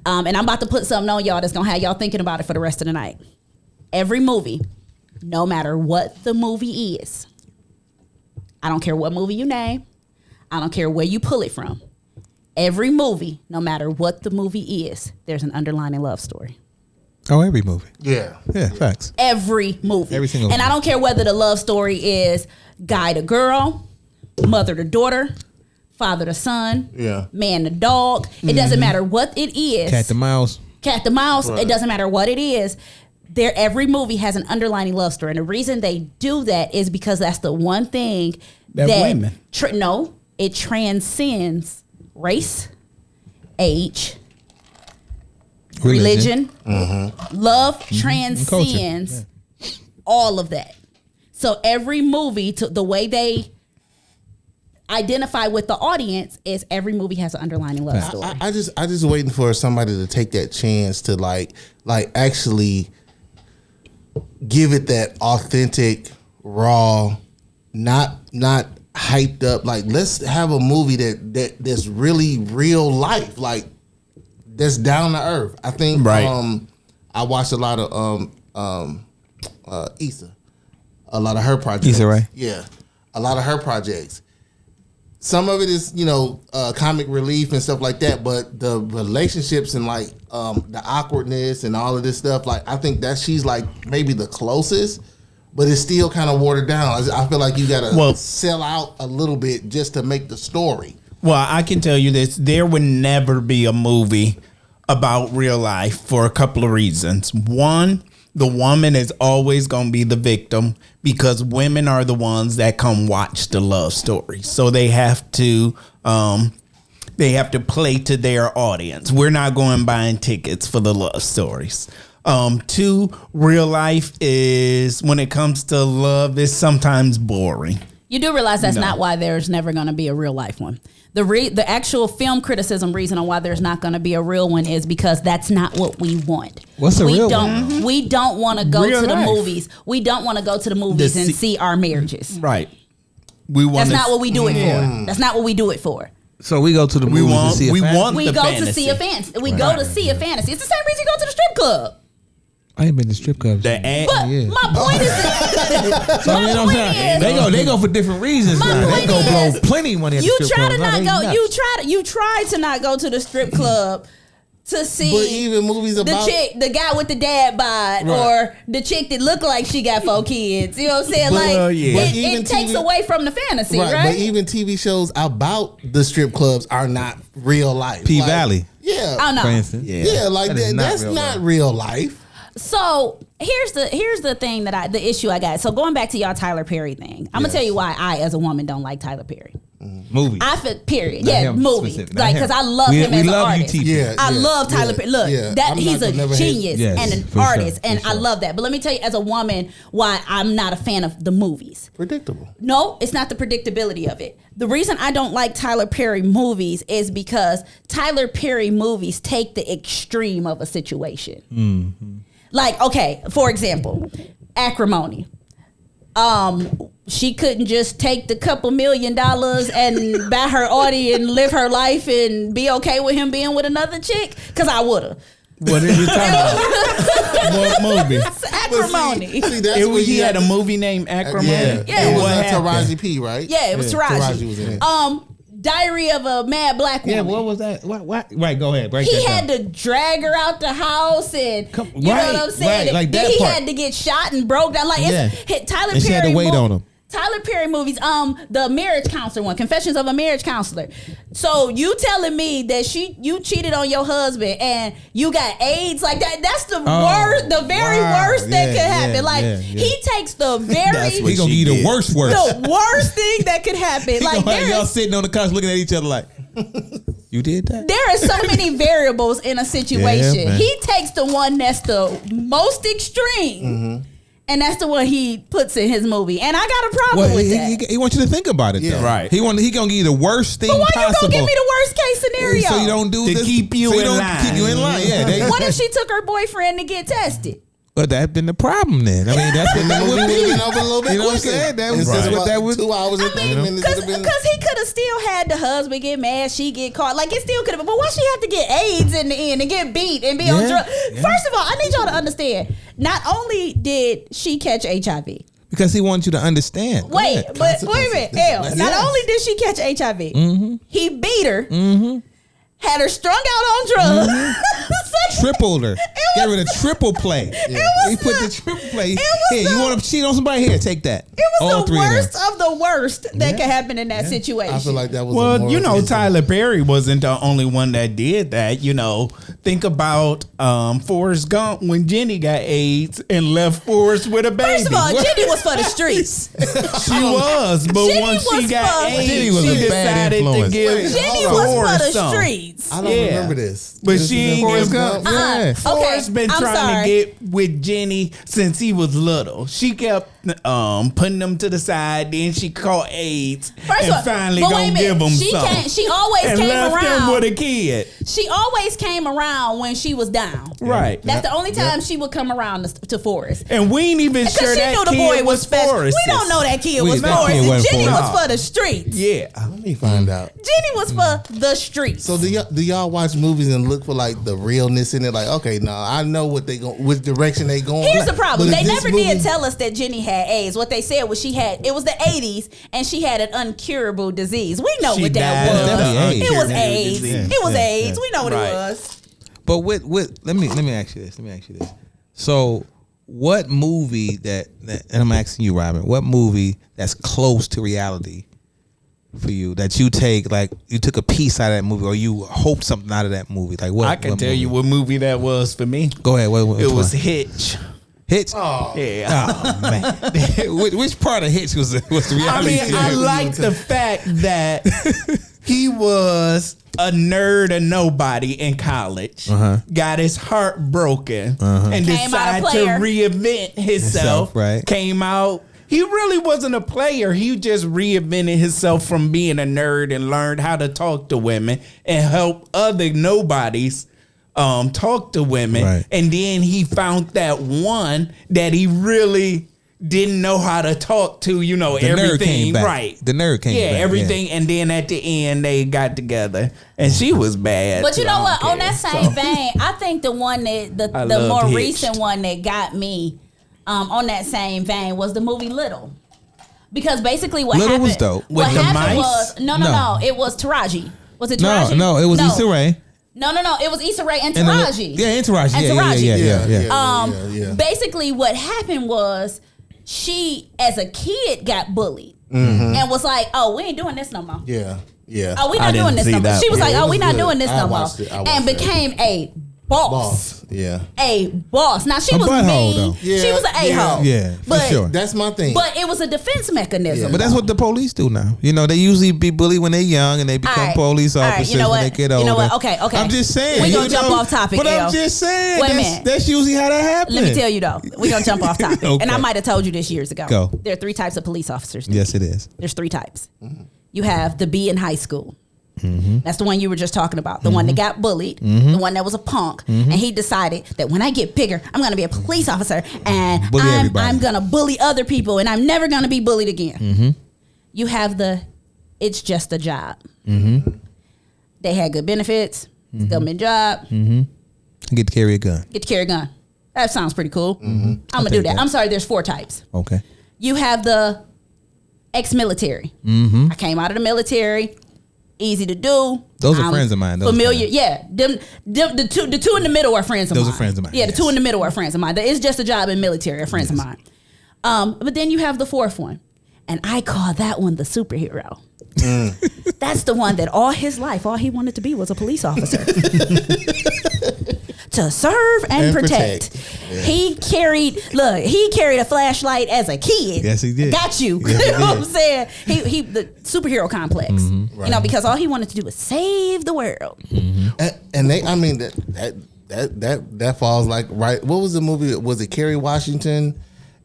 A: And I'm about to put something on y'all that's gonna have y'all thinking about it for the rest of the night. Every movie, no matter what the movie is, I don't care what movie you name, I don't care where you pull it from. Every movie, no matter what the movie is, there's an underlying love story.
D: Oh, every movie.
C: Yeah.
D: Yeah, facts.
A: Every movie.
D: Every single
A: And
D: movie.
A: I don't care whether the love story is guy to girl, mother to daughter, father to son, man to dog. It doesn't matter what it is.
D: Cat to mouse.
A: Right. It doesn't matter what it is. Every movie has an underlying love story. And the reason they do that is because that's the one thing that
B: women.
A: It transcends race, age, religion. Love transcends all of that. So every movie, the way they identify with the audience is every movie has an underlying love story.
C: I just waiting for somebody to take that chance to like actually give it that authentic, raw, not hyped up. Like, let's have a movie that's really real life, like that's down to earth. I think.
B: Right.
C: I watched a lot of Issa, a lot of her projects.
D: Issa, right?
C: Yeah, a lot of her projects. Some of it is, comic relief and stuff like that, but the relationships and like the awkwardness and all of this stuff, like I think that she's like maybe the closest, but it's still kind of watered down. I feel like you gotta sell out a little bit just to make the story.
B: Well, I can tell you this: there would never be a movie about real life for a couple of reasons. One, the woman is always going to be the victim because women are the ones that come watch the love story. So they have to play to their audience. We're not going buying tickets for the love stories. Two, real life is, when it comes to love, is sometimes boring.
A: You do realize that's not why there's never going to be a real life one. The actual film criticism reason on why there's not going to be a real one is because that's not what we want.
D: What's a real one?
A: We don't want to go
B: Real
A: to the
B: life.
A: movies. We don't want to go to the movies and see our marriages.
B: Right.
A: That's not what we do it for. That's not what we do it for.
D: So we go to the movies to see a fantasy?
A: We
B: the
A: go
B: fantasy.
A: to see a fantasy. We go to see a fantasy. It's the same reason you go to the strip club.
D: I ain't been to strip clubs.
A: But my point is,
D: So, you know what I'm saying? They go for different reasons.
A: My
D: Now. They
A: point
D: go blow
A: is,
D: plenty of money at the
A: you
D: strip
A: try
D: club.
A: to
D: No,
A: not
D: they
A: go.
D: nuts.
A: You try to not go to the strip club to see.
C: But even movies about
A: the guy with the dad bod, or the chick that look like she got 4 kids. You know what I'm saying? It takes away from the fantasy, right?
C: But even TV shows about the strip clubs are not real life.
D: P
C: Like,
D: Valley,
A: Oh no.
D: for instance.
C: Yeah, like that's not real life.
A: So here's the thing the issue I got. So going back to y'all Tyler Perry thing, I'm gonna tell you why I, as a woman, don't like Tyler Perry.
D: Movie.
A: I feel period.
D: Not
A: Yeah,
D: him
A: movie.
D: specific,
A: Like,
D: not him.
A: because I love
D: We
A: him as an
D: love
A: artist.
D: UTP.
C: Yeah,
A: I love Tyler Perry. Look, that
C: I'm
A: he's
C: not
A: a
C: gonna never
A: genius
D: Yes,
A: and an
D: for
A: artist,
D: sure,
A: and
D: for
A: I
D: sure.
A: love that. But let me tell you, as a woman, why I'm not a fan of the movies.
C: Predictable.
A: No, it's not the predictability of it. The reason I don't like Tyler Perry movies is because Tyler Perry movies take the extreme of a situation.
D: Mm-hmm.
A: Like, okay, for example, Acrimony. She couldn't just take the couple $1 million and buy her Audi and live her life and be okay with him being with another chick? Because I would have.
B: What are you talking about? What movie?
A: Acrimony.
C: See, that's where
B: He had a movie named Acrimony.
A: Yeah.
C: It was
B: What happened?
C: Taraji P, right?
A: Yeah, it was
C: Taraji was in
A: Taraji.
C: it.
A: Diary of a Mad Black Woman.
D: Yeah, what was that? What? Right, go ahead. Break
A: He
D: that
A: had
D: down.
A: to drag her out the house, and you know
D: right,
A: what I'm saying.
D: right, like
A: Then
D: that
A: he
D: part.
A: had to get shot and broke down. Like Tyler
D: And she
A: Perry.
D: had to wait on him.
A: Tyler Perry movies. The marriage counselor one, Confessions of a Marriage Counselor. So you telling me that you cheated on your husband and you got AIDS like that? That's the worst, the very worst that could happen. He takes the very
D: He gonna give you the worst.
A: the worst thing that could happen.
D: He
A: Like
D: gonna have y'all
A: there's
D: sitting on the couch looking at each other like, you did that?
A: there are so many variables in a situation.
D: Yeah, man.
A: He takes the one that's the most extreme, and that's the one he puts in his movie. And I got a problem with that.
D: He wants you to think about it, though.
B: Right.
D: He gonna give you the worst thing
A: But why
D: possible.
A: you gonna give me the worst case scenario?
D: So you don't do
B: To
D: this.
B: keep you
D: so
B: in
D: don't
B: line.
D: Keep you in line. Yeah.
A: What if she took her boyfriend to get tested?
D: But that's been the problem then. I mean, that's what that would
C: Movie
D: be.
C: would've been over a little bit
D: You know what I'm
C: quicker.
D: saying? That was
C: Instead of
D: what that would.
C: 2 hours and 30 minutes.
A: Because
C: It'd have been-
A: he could have still had the husband get mad, she get caught. Like, it still could have. But why she have to get AIDS in the end and get beat and be on drugs?
D: Yeah.
A: First of all, I need y'all to understand. Not only did she catch HIV.
D: Because he wants you to understand. Go
A: Wait,
D: ahead.
A: but wait a minute. Not
C: Yes.
A: only did she catch HIV, he beat her, had her strung out on drugs.
D: Tripled her. Get rid of triple play. He put the triple play. Here, you want to cheat on somebody? Here, take that.
A: It was
D: All
A: the
D: three
A: worst
D: of them.
A: of the worst that could happen in that situation.
C: I feel like that was.
B: Well, Tyler Perry wasn't the only one that did that. Think about Forrest Gump when Jenny got AIDS and left Forrest with a baby.
A: First of all, Jenny was for the streets.
B: She was, but
A: Jenny
B: once she
A: was
B: got
A: for-
B: AIDS,
D: Jenny was
B: she
D: a bad
B: decided to
D: influence.
B: give
A: Jenny
C: Hold
A: was
C: on.
A: for the
B: Forrest some.
A: streets.
C: I don't
B: Yeah.
C: remember this.
B: But
C: This
B: she
C: is in
B: ain't
C: Forrest
B: give
C: Gump?
D: Yeah.
A: Okay,
B: Forrest been
A: I'm
B: trying
A: sorry.
B: to get with Jenny since he was little. She kept putting them to the side. Then she caught AIDS
A: and
B: finally gonna give them some.
A: She always
B: and
A: came
B: left
A: around
B: them with a kid.
A: She always came around when she was down.
B: Right.
A: That's the only time she would come around to Forrest.
B: And we ain't even sure
A: she
B: that
A: knew the
B: kid
A: boy was
B: Forrest.
A: We don't know that kid was
D: that
A: Forrest.
D: kid wasn't
A: Jenny
D: Forrest.
A: was for the streets.
B: Yeah.
C: Let me find out.
A: Jenny was for the streets.
C: So do y'all watch movies and look for like the realness in it? Like, okay, no, I know what they go, which direction they going.
A: Here's the problem.
C: But
A: They
C: if this
A: never
C: movie-
A: did tell us that Jenny had AIDS. What they said was it was the 80s and she had an uncurable disease. We know
B: She
A: what
B: died
A: that
B: of
A: was.
D: definitely
A: It was
B: AIDS.
A: AIDS.
B: Yeah.
A: It was
D: Yeah.
A: AIDS. We know what
B: Right.
A: it was.
D: But let me ask you this. So what movie and I'm asking you, Robin, what movie that's close to reality for you that you took a piece out of that movie or you hoped something out of that movie? Like what?
B: I can tell
D: movie?
B: you what movie that was for me.
D: Go ahead.
B: It
D: Which
B: was
D: one?
B: Hitch.
D: Hitch.
C: Oh,
B: Yeah.
D: Oh man, which part of Hitch was the
B: I
D: reality?
B: mean, I like the fact that he was a nerd and nobody in college, got his heart broken, and
A: Came out a
B: decided to
A: player.
B: reinvent himself.
D: Right.
B: Came out. He really wasn't a player. He just reinvented himself from being a nerd and learned how to talk to women and help other nobodies talk to women.
D: Right.
B: And then he found that one that he really didn't know how to talk to,
D: The
B: everything.
D: nerd came back.
B: Right.
D: The nerd came
B: Yeah,
D: back.
B: everything. And then at the end, they got together. And she was bad.
A: But you
B: too.
A: know
B: I
A: what?
B: don't
A: On that
B: care.
A: same
B: So,
A: vein, I think the one that
B: I
A: the
B: loved
A: more
B: Hitched.
A: recent one that got me on that same vein was the movie Little. Because basically what
D: Little
A: happened
D: was dope.
A: What
B: With the
A: happened
B: mice?
A: was
D: No.
A: it was Taraji. Was it
D: No,
A: Taraji?
D: it was Issa Rae.
A: No, it was Issa Rae and
D: And
A: Taraji.
D: Taraji.
A: And
D: Yeah,
A: Taraji.
D: yeah.
C: yeah.
A: Basically what happened was she as a kid got bullied and was like, oh, we ain't doing this no more.
C: Yeah.
A: Oh, we
B: I
A: not doing
B: didn't
A: this
B: see
A: no more.
B: that
A: She was
B: one.
A: like,
C: Yeah,
A: oh,
C: it
A: we
C: was
A: not
C: good.
A: doing this
C: I
A: no more.
C: watched it. I watched
A: And
C: it.
A: became a boss.
C: Boss. Yeah.
A: A boss. Now she
D: A
A: was
D: butthole,
A: mean.
D: though.
A: She
C: Yeah,
A: was an a-hole.
D: Yeah, for
A: but,
D: sure.
C: That's my thing.
A: But it was a defense mechanism.
C: Yeah.
D: But that's what the police do now. They usually be bullied when they're young and they become
A: Alright.
D: police
A: Alright,
D: officers
A: you know
D: when
A: what?
D: they get
A: You
D: older.
A: know what? Okay.
D: I'm just saying.
A: We gonna jump off topic,
D: But
A: L.
D: I'm just saying.
A: Wait a minute.
D: That's usually how that happens.
A: Let me tell you though. We're gonna jump off topic.
D: Okay.
A: And I might have told you this years ago.
D: Go.
A: There are 3 types of police officers.
D: Yes, it is.
A: There's 3 types. You have the B in high school. That's the one you were just talking about. The one that got bullied. The one that was a punk. And he decided that when I get bigger, I'm going to be a police officer and
D: Bully everybody.
A: I'm going to bully other people and I'm never going to be bullied again. You have the it's just a job. They had good benefits. It's a government job.
D: Get to carry a gun.
A: Get to carry a gun. That sounds pretty cool. I'm going to do
D: take
A: that.
D: that.
A: I'm sorry, there's 4 types.
D: Okay.
A: You have the ex-military. I came out of the military. Easy to do.
D: Those are friends of mine, those
A: Familiar,
D: guys.
A: yeah. The two in the middle are friends of mine.
D: Those are friends of mine,
A: Yeah, the
D: yes.
A: 2 in the middle are friends of mine. It's just a job in military are friends of mine. But then you have the 4th one, and I call that one the superhero. That's the one that all his life, all he wanted to be was a police officer. To serve and protect.
C: Yeah.
A: He carried a flashlight as a kid.
D: Yes, he did.
A: Got you.
D: Yes, he
A: You know what I'm
D: did.
A: saying? He the superhero complex.
C: Right.
A: Because all he wanted to do was save the world.
C: And they, I mean, that falls like right. What was the movie? Was it Kerry Washington?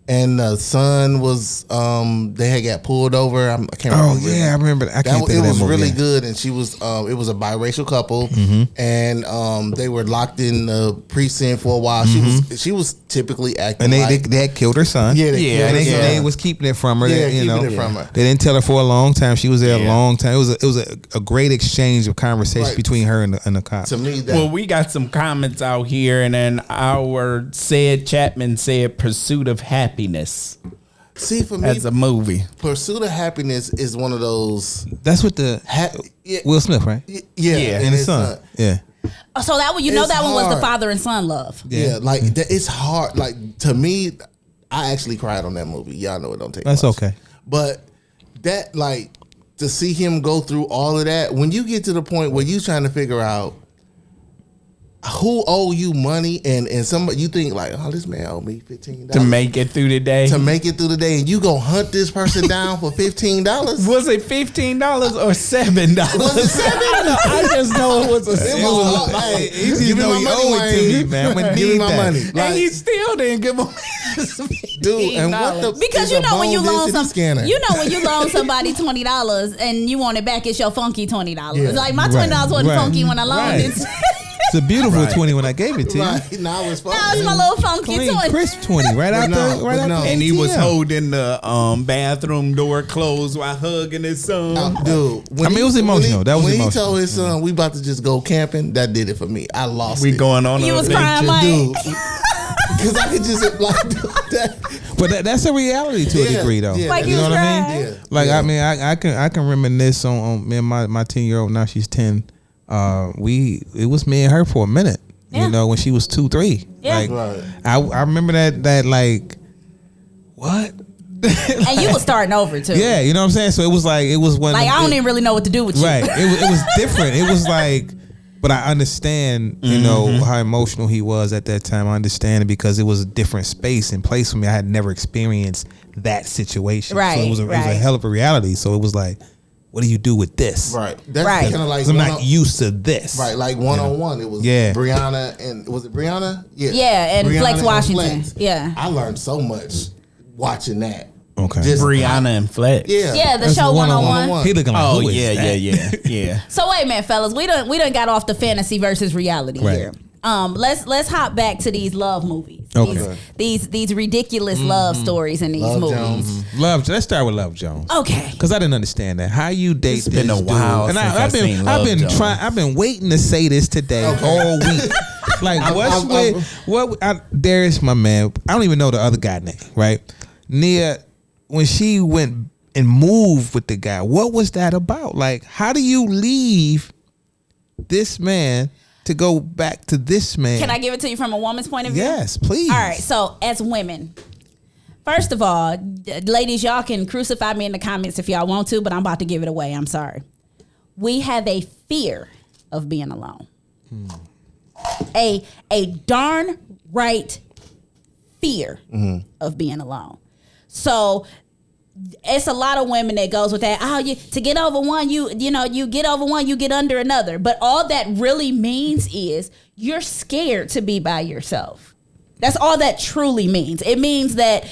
C: And the son was they had got pulled over. I can't remember.
D: Oh yeah, I remember. I can't think
C: It
D: of that
C: was
D: movie.
C: really good, and she was. It was a biracial couple, and they were locked in the precinct for a while. She was typically acting.
D: And they had killed her son.
C: Yeah, they killed
D: And
C: her son.
D: they was keeping it from her.
C: Yeah,
D: you know,
C: keeping it from her.
D: They didn't tell her for a long time. She was there a
B: Yeah.
D: long time. It was a great exchange of conversation
C: Right.
D: between her and the cop.
C: To me, that
B: Well, we got some comments out here, and then our said Chapman said "Pursuit of Happiness"
C: see for me,
B: as a movie.
C: Pursuit of Happiness is one of those.
D: That's what the
C: Yeah,
D: Will Smith, right?
C: yeah,
B: Yeah.
D: And his son. Yeah.
A: So that one,
C: It's
A: that one was the
C: hard.
A: father and son love.
C: Yeah, like it's hard. Like to me, I actually cried on that movie. Y'all know it don't take.
D: That's
C: much.
D: okay.
C: But that, like, to see him go through all of that, when you get to the point where you trying to figure out who owe you money and somebody you think like, oh, this man owe me $15
B: to make it through the day.
C: And you go hunt this person down for $15?
B: Was it $15 or $7?
C: Was it $7?
B: I just know it was a
C: Hey, give me my money, man. Give me my money.
B: And he still didn't give him
C: dude. And what the
A: because you know when you loan somebody $20 and you want it back, it's your funky $20.
C: Yeah.
A: Like my $20 wasn't funky when I loaned it.
D: It's a beautiful 20 when I gave it to you.
C: Right. Now it's funky.
A: Now it's my little funky
D: Clean,
A: 20.
D: crisp 20 right out there.
B: And he was holding the bathroom door closed while hugging his son.
C: Dude,
D: it was emotional. That was emotional.
C: When he told his son, we about to just go camping, that did it for me. I lost it.
B: Going on
A: You
B: an
A: was
B: adventure.
A: crying like...
C: Dude. Because I could just like do that.
D: But that's a reality to a degree, though.
C: Yeah,
A: like
D: you know what I mean?
C: Yeah.
D: Like I mean, I can reminisce on me and my 10-year-old. Now she's 10. It was me and her for a minute.
A: Yeah.
D: You know, when she was 2, 3.
A: Yeah.
D: Like
C: Right.
D: I remember that like what.
A: And you was starting over too.
D: Yeah, you know what I'm saying. So it was when
A: Like I don't even really know what to do with you.
D: right. It was different. It was like. But I understand, you know, how emotional he was at that time. I understand it because it was a different space and place for me. I had never experienced that situation.
A: Right,
D: So it was a hell of a reality. So it was like, what do you do with this?
C: Right. That's
A: Right.
C: kind of like
D: 'Cause I'm not used to this.
C: Right, like one-on-one. It was Brianna and was it Brianna? Yeah.
A: Yeah, and
C: Brianna
A: Flex Washington.
C: Flex.
A: Yeah.
C: I learned so much watching that.
D: Okay.
C: Just
B: Brianna and Flex.
C: Yeah.
A: Yeah, the
D: That's
A: show
D: one-on-one.
A: 101.
D: He looking like,
B: Oh
D: who is
B: yeah.
D: that?
A: So wait a minute, fellas. We done got off the fantasy versus reality
D: Right.
A: here. Let's hop back to these love movies.
D: Okay.
A: These ridiculous love stories in these
C: Love
A: movies.
C: Jones.
D: Love. Let's start with Love Jones.
A: Okay.
D: Because I didn't understand that. How you date
B: It's been
D: this
B: a while
D: dude? And
B: since I've seen
D: I've
B: Love
D: been
B: Jones.
D: I've been waiting to say this today all week. Like there's my man. I don't even know the other guy name. Right, Nia. When she went and moved with the guy, what was that about? Like, how do you leave this man to go back to this man?
A: Can I give it to you from a woman's point of view?
D: Yes, please.
A: All right. So as women, first of all, ladies, y'all can crucify me in the comments if y'all want to, but I'm about to give it away. I'm sorry. We have a fear of being alone. A darn right fear of being alone. So it's a lot of women that goes with that. Oh, to get over one, you get over one, you get under another. But all that really means is you're scared to be by yourself. That's all that truly means. It means that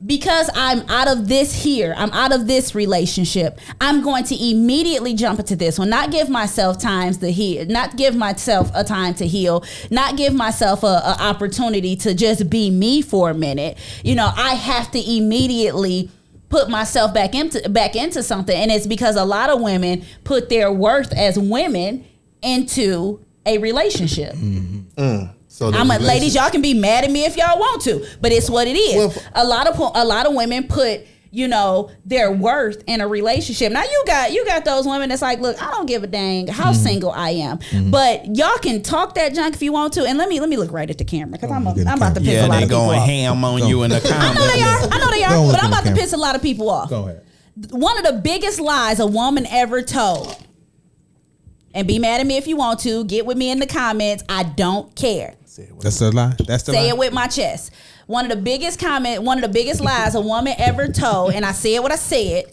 A: because I'm out of this here, I'm out of this relationship, I'm going to immediately jump into this one. Not give myself time to heal, not give myself a time to heal, not give myself a opportunity to just be me for a minute. You know, I have to immediately put myself back into something. And it's because a lot of women put their worth as women into a relationship. So ladies, y'all can be mad at me if y'all want to, but it's what it is. Well, a lot of women put, you know, their worth in a relationship. Now you got those women that's like, look, I don't give a dang how single I am, but y'all can talk that junk if you want to. And let me look right at the camera because I'm about to piss a lot of people off.
B: Yeah, they going ham on you in the comments.
A: I know they are, but I'm about to piss a lot of people off.
D: Go ahead.
A: One of the biggest lies a woman ever told. And be mad at me if you want to. Get with me in the comments. I don't care.
D: That's a lie. That's the lie.
A: Say it with my chest. One of the biggest lies a woman ever told, and I said what I said,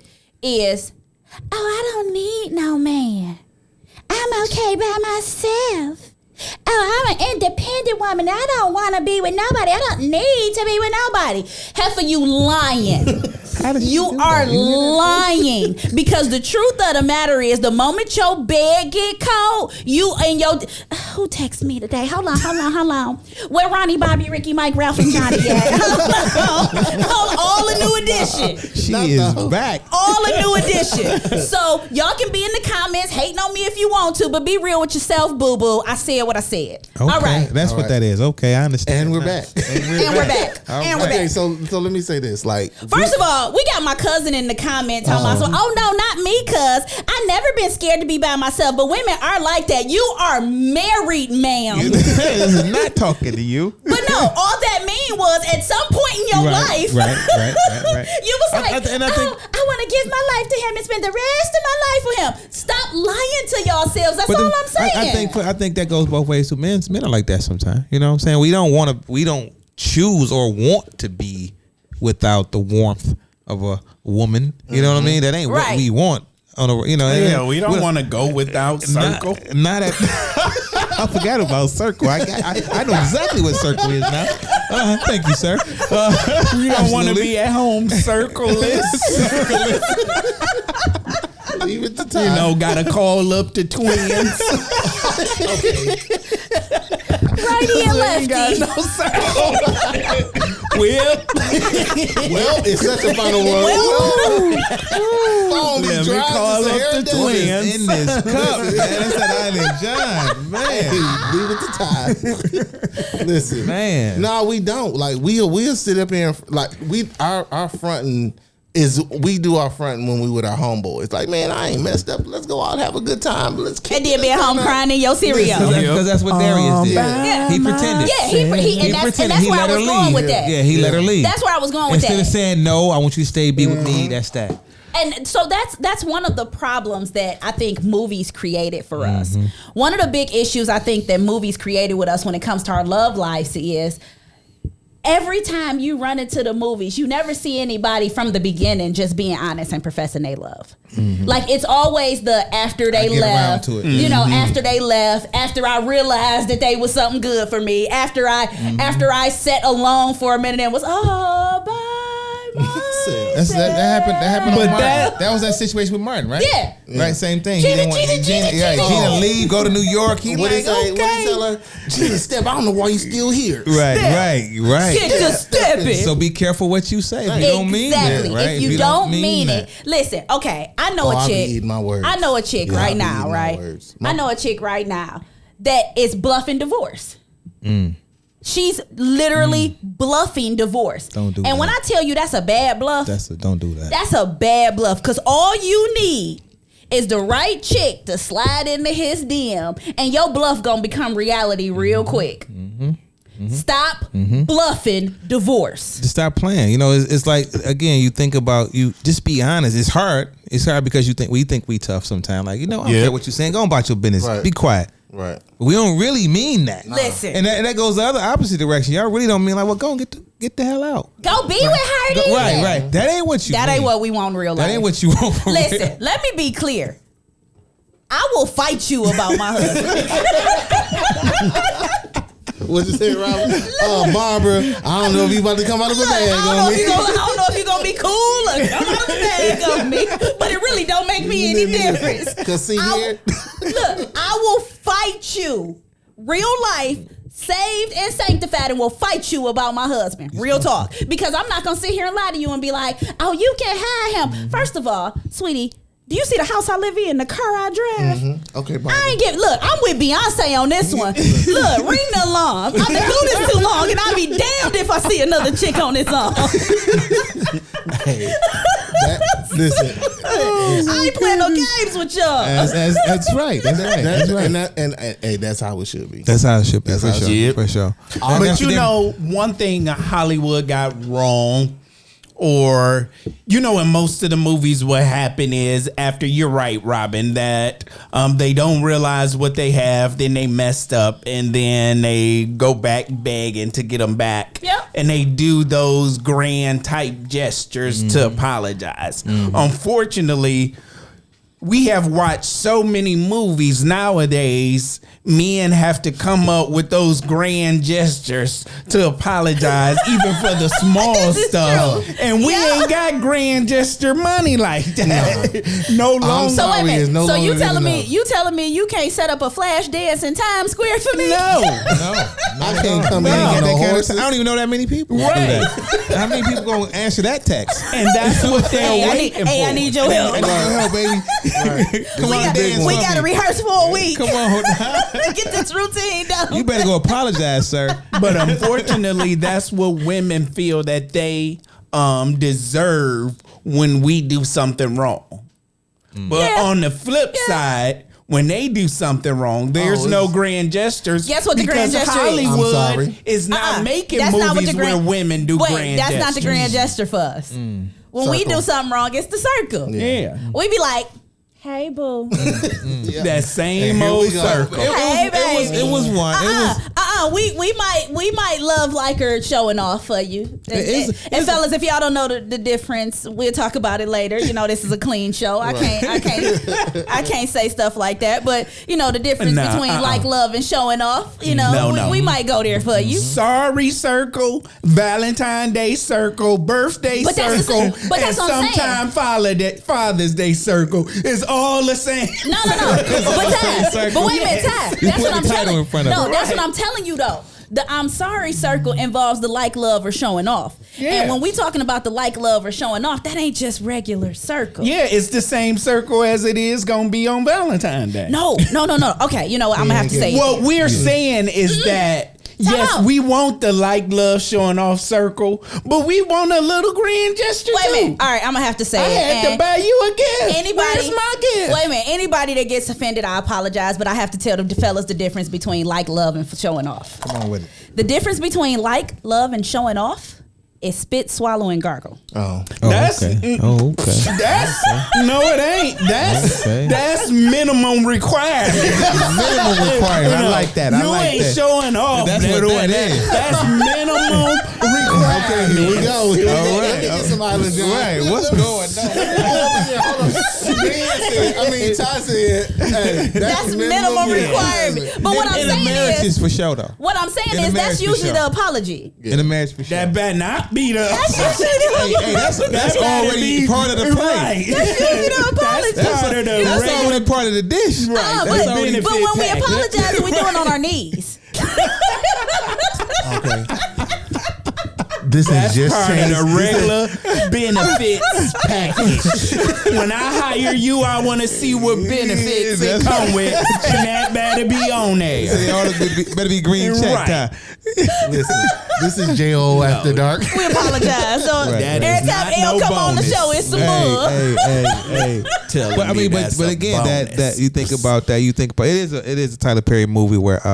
A: is, oh, I don't need no man. I'm okay by myself. Oh, I'm an independent woman. I don't want to be with nobody. I don't need to be with nobody. Heifer, you lying. You are lying, because the truth of the matter is the moment your bed get cold, you and your who texted me today? Hold on. Where Ronnie, Bobby, Ricky, Mike, Ralph, and Johnny at? All a new edition.
D: She is back.
A: All a new edition. So y'all can be in the comments hating on me if you want to, but be real with yourself, boo boo. I said what I said.
D: Okay.
A: All right.
D: That's what that is. Okay, I understand.
C: And we're back.
A: And we're back.
C: Okay, so let me say this. Like,
A: first of all, we got my cousin in the comment talking about, oh no, not me, cuz I never been scared to be by myself. But women are like that. You are married, ma'am.
D: This is not talking to you.
A: But no, all that mean was at some point in your life,
D: Right.
A: you was like, I want to to give my life to him and spend the rest of my life with him. Stop lying to yourselves. That's all I'm saying.
D: I think that goes both ways. So men are like that sometimes. You know what I'm saying? We don't choose or want to be without the warmth of a woman. You know what I mean? That ain't what we want. We
B: don't want to go without Circle.
D: Not at. I forgot about Circle. I know exactly what Circle is now. Thank you, sir.
B: We don't want to be at home circleless.
C: Leave it to time.
B: Gotta call up the twins.
A: Righty and lefty.
B: Got no circle. Well,
C: it's such a final word.
B: Let me call up the twins
D: in this cup, man. That's that Island John, man.
C: Leave it to time. Listen,
D: man.
C: No, we don't. Like we'll sit up here and like our fronting is we do our fronting when we with our homeboys. Like, man, I ain't messed up. Let's go out and have a good time. Let's
A: and then be at home crying in your cereal.
D: Because that's what Darius did. Yeah. He pretended.
A: Yeah, and that's where I was going with that.
D: Yeah, he let her leave.
A: That's where I was going with that.
D: Instead of saying no, I want you to stay be with me. That's that.
A: And so that's one of the problems that I think movies created for us. One of the big issues I think that movies created with us when it comes to our love lives is every time you run into the movies, you never see anybody from the beginning just being honest and professing they love. Like it's always the after they left, after they left, after I realized that they was something good for me, after I sat alone for a minute and was bye.
D: That happened. But that was that situation with Martin, right?
A: Yeah.
D: Right. Same thing.
A: Gina
D: leave, go to New York. He
C: what did he tell her? Gina, step. I don't know why you still here.
D: Right.
A: Get to stepping.
D: So be careful what you say. If you don't mean it, right?
A: If you don't mean it, listen. Okay, I know a chick.
C: I
A: know a chick right now, right? I know a chick right now that is bluffing divorce. She's literally bluffing divorce.
D: Don't do
A: that. And when I tell you that's a bad bluff,
D: don't do that.
A: That's a bad bluff because all you need is the right chick to slide into his DM, and your bluff gonna become reality real quick. Stop bluffing divorce.
D: Just stop playing. It's like, again, you think about, you just be honest. It's hard. It's hard because we think we tough sometimes. Like, I don't care what you're saying. Go about your business. Right. Be quiet.
C: Right.
D: We don't really mean that.
A: Listen.
D: And that goes the other opposite direction. Y'all really don't mean like, well, go and get the hell out.
A: Go be with her then.
D: Right. That ain't what you
A: That
D: mean.
A: ain't what we want in real life.
D: That ain't what you want for real.
A: Listen, let me be clear. I will fight you about my husband.
C: What you say, Robert? Barbara, I don't know if you about to come out of a bag on me.
A: I don't know if you're going to be cool or come out of a bag on me. But it really don't make me any difference.
C: Because see here.
A: Look, I will fight you. Real life, saved and sanctified, and will fight you about my husband. Real talk. Because I'm not going to sit here and lie to you and be like, oh, you can hide him. First of all, sweetie, do you see the house I live in, the car I drive?
C: Okay, Barbara.
A: Look, I'm with Beyonce on this one. Look, ring the alarm. I've been doing this too long, and I'll be damned if I see another chick on this song.
C: Listen.
A: I ain't playing no games with y'all.
D: That's right. That's right.
C: And hey, that's how it should be.
D: That's how it should be. For sure.
B: But one thing Hollywood got wrong, or in most of the movies what happen is, after, you're right, Robin, that they don't realize what they have, then they messed up, and then they go back begging to get them back.
A: Yep.
B: And they do those grand type gestures to apologize. Unfortunately, we have watched so many movies nowadays, men have to come up with those grand gestures to apologize, even for the small stuff. True. And we ain't got grand gesture money like that. No longer.
A: So wait a minute. So you telling me you can't set up a flash dance in Times Square for me?
B: No.
C: I can't come in on no horses.
D: I don't even know that many people.
B: Right.
D: Do that. How many people gonna answer that text?
B: And that's what they're waiting for.
A: I need your help.
D: I need your help, baby. Right.
A: We got to rehearse for a week.
D: Come on.
A: Get this routine down.
D: You better go apologize, sir.
B: But unfortunately, that's what women feel that they deserve when we do something wrong. But on the flip side, when they do something wrong, there's no grand gestures.
A: Guess what the grand gesture
B: Hollywood is not making movies where women do grand gestures.
A: That's not the grand gesture for us. When we do something wrong, it's the circle.
B: Yeah.
A: We be like, hey, boo.
B: That same old circle.
A: Hey, baby.
D: It was one.
A: We might love like her showing off for you. And fellas, if y'all don't know the difference, we'll talk about it later. You know, this is a clean show. I can't say stuff like that. But you know, the difference between like, love, and showing off. You know, we might go there for you.
B: Sorry circle, Valentine's Day circle, birthday circle,
A: but that's what I'm
B: and sometimes Father's Day circle is all the same.
A: No. But wait a minute, Ty. That's what I'm telling you. That's what I'm telling you though. The I'm sorry circle involves the like, love, or showing off. Yeah. And when we talking about the like, love, or showing off, that ain't just regular circle.
B: Yeah, it's the same circle as it is gonna be on Valentine's Day.
A: No. Okay, you know what? I'm gonna have to say
B: what we're saying is that yes, we want the like, love, showing off circle, but we want a little grand gesture too.
A: Wait a minute. All right, I'm gonna have to say
B: I had to buy you a gift. Where's my gift?
A: Wait a minute. Anybody that gets offended, I apologize, but I have to tell the fellas the difference between like, love, and showing off.
D: Come on with it.
A: The difference between like, love, and showing off is spit, swallow, and gargle.
B: That's
D: okay.
B: That's no, it ain't. That's minimum requirement.
D: Minimum requirement. I like that.
B: You ain't showing off.
D: That's what that is.
B: That's minimum requirement.
C: Okay, here we go.
D: All right.
C: Let me get some Island John.
D: Right. What's going on?
C: Ty said, hey,
A: that's minimum requirement. But what I'm saying
D: marriage
A: is
D: for sure though.
A: What I'm saying is that's usually the apology.
D: In a marriage for sure.
B: That better not be the.
D: That's already part of the play.
B: Right.
A: That's usually the apology.
B: That's part of the
D: That's already part of the dish.
B: Right.
A: But when we apologize, we do it on our knees.
C: Okay. This
B: That's
C: is just
B: part of the regular benefits package. When I hire you, I want to see what benefits it come with, and that better be on there.
D: Better be green check.
B: Right.
C: Listen, this is J.O. After Dark.
A: We apologize. So
B: That
A: every
B: is
A: time
B: not
A: L
B: no
A: come on the
B: bonus.
A: show, it's some bull.
D: Hey. But I mean, but again, that you think about that, it is a Tyler Perry movie where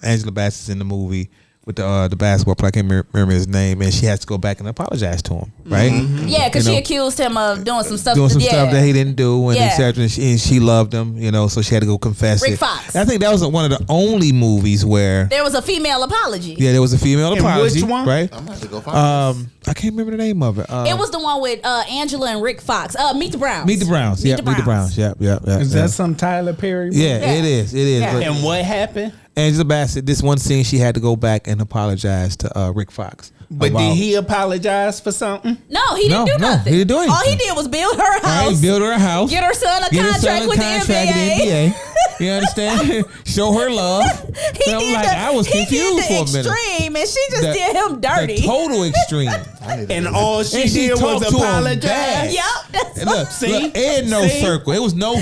D: Angela Bassett's in the movie with the basketball player. I can't remember his name, and she has to go back and apologize to him, right?
A: Mm-hmm. Yeah, because she accused him of doing some stuff.
D: Stuff that he didn't do, and etc. And she loved him, so she had to go confess
A: Rick
D: it.
A: Fox.
D: And I think that was one of the only movies where
A: there was a female apology.
D: Yeah, there was a female apology.
B: Which one?
D: Right?
C: I'm gonna have to go find
D: I can't remember the name of it.
A: It was the one with Angela and Rick Fox. Meet the Browns.
D: Meet the Browns. Meet the Browns. Yep.
B: Is that some Tyler Perry movie?
D: Yeah, it is.
A: Yeah.
D: But
B: And what happened?
D: Angela Bassett, this one scene, she had to go back and apologize to Rick Fox.
B: But did he apologize for something?
A: No, he didn't do nothing.
D: He didn't do anything.
A: All he did was build her a house.
D: Build her a house.
A: Get her son a contract with the NBA.
D: You understand? Show her love. I was confused for a minute.
A: Extreme, and she just did him dirty.
D: The total extreme.
B: And all she did was apologize.
A: Yep.
D: Look, circle. It was no circle.
A: It was no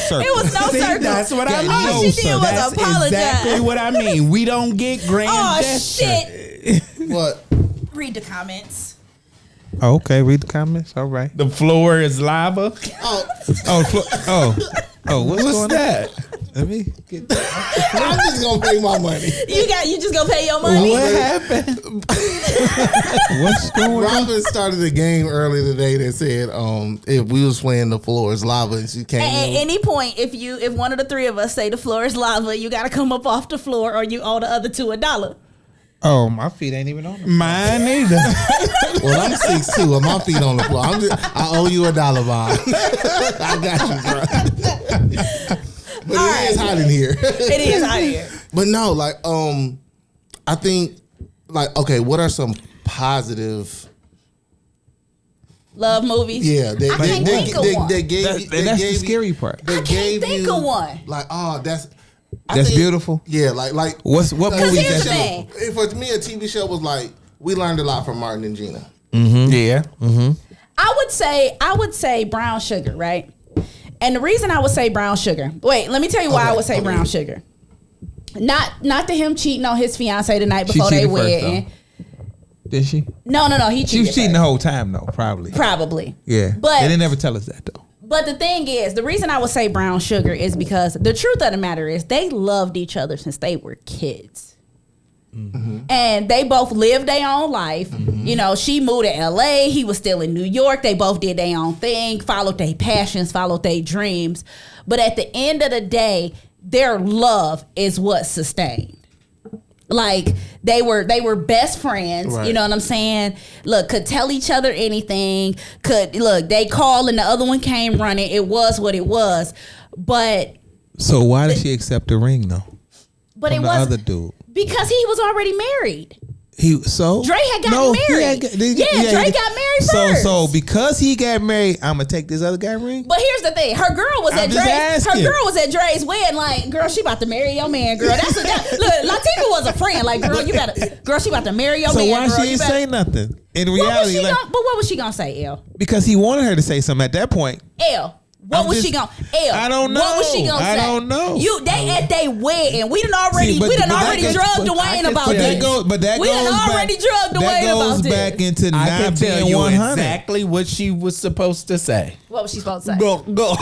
A: circle.
B: That's what I mean.
A: All she did was apologize.
B: Exactly what I mean. We don't get grand gesture.
A: Shit.
C: What?
A: Read the comments.
D: Oh, okay, read the comments. All right.
B: The floor is lava.
D: What's going
B: that?
D: on? Let me get.
C: I'm just gonna pay my money.
A: You just gonna pay your money?
B: What happened?
D: What's going on?
C: Robin started a game earlier today that said, if we was playing the floor is lava, and she came.
A: At any point, if one of the three of us say the floor is lava, you gotta come up off the floor, or you owe the other two $1.
D: Oh, my feet ain't even on the floor.
B: Mine either.
C: Well, I'm 6'2", and my feet on the floor. I owe you $1, Bob. I got you, bro. But it is hot in here.
A: It is hot in here.
C: But no, I think, okay, what are some positive
A: love movies?
C: Yeah,
A: I can't think of one.
D: That's the scary part.
A: I can't think of one.
D: That's beautiful.
C: Yeah, like
D: what movie
A: here's
D: is
A: the
D: that?
A: thing.
C: For me, a TV show was we learned a lot from Martin and Gina.
D: Mm-hmm.
B: Yeah.
D: Mm-hmm.
A: I would say Brown Sugar, right? And the reason I would say Brown Sugar. Wait, let me tell you why I would say Brown Sugar. Not to him cheating on his fiance the night before they wed.
D: Did she?
A: No. He cheated.
D: She was cheating the whole time though, probably.
A: Probably.
D: Yeah.
A: But
D: they didn't ever tell us that though.
A: But the thing is, the reason I would say Brown Sugar is because the truth of the matter is they loved each other since they were kids. And they both lived their own life. You know, she moved to LA. He was still in New York. They both did their own thing, followed their passions, followed their dreams. But at the end of the day, their love is what sustained. Like they were best friends, you know what I'm saying? Look, could tell each other anything. They called and the other one came running. It was what it was. But
D: so why did she accept the ring though?
A: But
D: from
A: it was
D: the other dude
A: because he was already married.
D: Dre had gotten
A: married. Dre got married first.
D: So because he got married, I'm gonna take this other guy ring.
A: But here's the thing: her girl was at Dre's wedding. Like, girl, she about to marry your man. Girl, look. Latifah was a friend. Like, girl, she about to marry your man.
D: So why she didn't say nothing? In reality,
A: but what was she gonna say, L?
D: Because he wanted her to say something at that point.
A: L. What was she gonna? I
D: don't know.
A: What was she gonna say?
D: I don't know.
A: They at they wedding. We done already drugged Dwayne about this.
D: We
A: done already drugged Dwayne about this.
D: Back into
B: I
D: not
B: can tell
D: being
B: you
D: 100.
B: exactly what she was supposed to say.
A: What was she supposed to say?
B: Go. Go.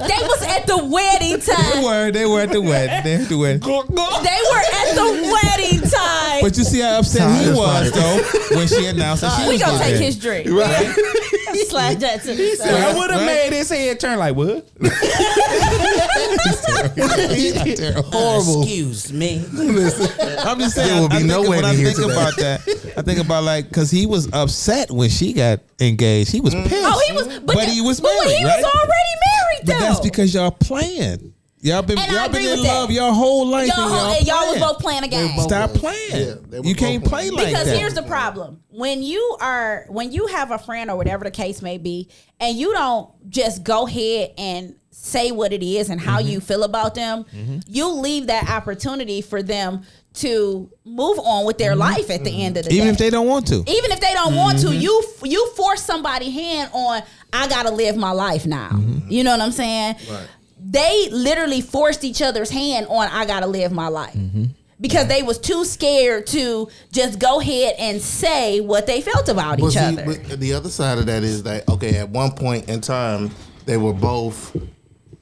A: They was at the wedding time.
D: They were at the wedding. They
A: were at the wedding time.
D: But you see how upset he was though when she announced that she was
A: gonna take his drink.
C: Right.
A: Slide that to the side.
B: I would have made his head turn like what?
C: Horrible.
B: Excuse me.
D: I'm just saying.
C: There will be no wedding here today.
D: About that, I think about like because he was upset when she got engaged. He was pissed.
A: Oh, he was, but
D: he was married.
A: But he was already married though.
D: But that's because y'all playing. Y'all been in love your whole life.
A: Y'all was both playing a game.
D: Stop playing. Yeah, you can't play like
A: because
D: that.
A: Because here's the problem: when you have a friend or whatever the case may be, and you don't just go ahead and say what it is and how you feel about them, you leave that opportunity for them to move on with their life at the end of the day.
D: Even if they don't want to.
A: Even if they don't want to, you force somebody's hand on. I gotta live my life now. You know what I'm saying?
C: Right.
A: They literally forced each other's hand on I gotta live my life. Because they was too scared to just go ahead and say what they felt about each other.
C: But the other side of that is that, okay, at one point in time, they were both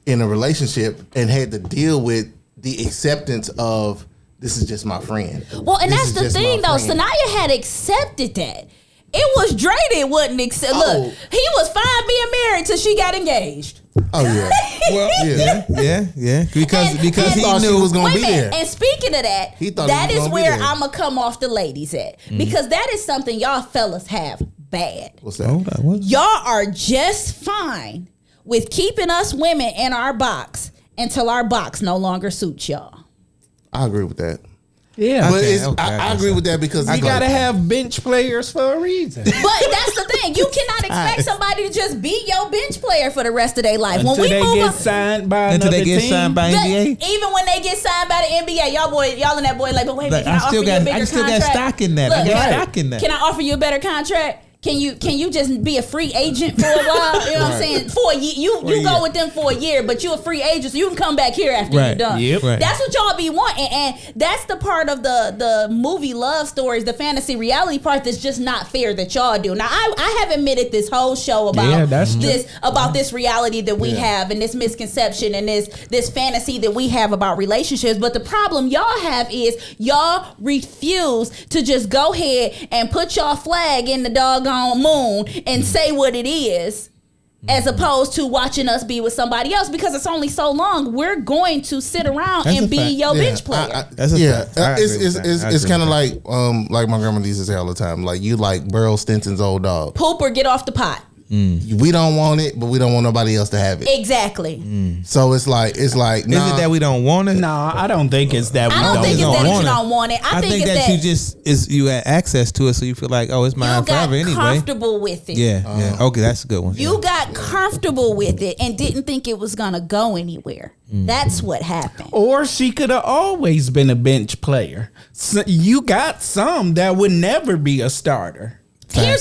C: in a relationship and had to deal with the acceptance of this is just my friend.
A: Well, and that's the thing though. Sanaya had accepted that. It was Dre that wasn't accept. Look, he was fine being married till she got engaged.
C: Oh yeah.
D: Well, yeah. Because he
C: thought
D: knew
C: she was gonna be there.
A: And speaking of that, that is where I'm gonna come off the ladies at, because that is something y'all fellas have bad.
C: What's that?
A: Y'all are just fine with keeping us women in our box until our box no longer suits y'all.
C: I agree with that.
B: Yeah,
C: but I agree with that because
B: you gotta have bench players for a reason.
A: But that's the thing; you cannot expect somebody to just be your bench player for the rest of their life.
B: Until they get signed by another team.
D: Signed by NBA.
A: Even when they get signed by the NBA, y'all and that boy like, but wait a minute, can I offer you a bigger contract?
D: I still got stock in that. I got stock in that.
A: Can I offer you a better contract? Can you just be a free agent for a while? You know what I'm saying? For a year, you go with them for a year, but you're a free agent, so you can come back here after you're done.
B: Yep. Right.
A: That's what y'all be wanting, and that's the part of the movie love stories, the fantasy reality part that's just not fair that y'all do. Now, I have admitted this whole show about this reality that we have, and this misconception and this fantasy that we have about relationships. But the problem y'all have is y'all refuse to just go ahead and put y'all flag in the doggone moon and say what it is, as opposed to watching us be with somebody else, because it's only so long we're going to sit around and be your bench player.
C: It's kind of like my grandma used to say all the time, like you like Burl Stinson's old dog.
A: Poop or get off the pot.
C: We don't want it, but we don't want nobody else to have it.
A: Exactly.
C: So it's like.
D: Is it that we don't want it?
B: No, I don't think it's that we don't want it.
A: I don't think it's that you don't want it. I think it's
D: that you had access to it, so you feel like, oh, it's mine forever anyway.
A: You got comfortable with it.
D: Yeah. Okay, that's a good one.
A: You got comfortable with it and didn't think it was gonna go anywhere. That's what happened.
B: Or she could have always been a bench player. So you got some that would never be a starter.
A: Now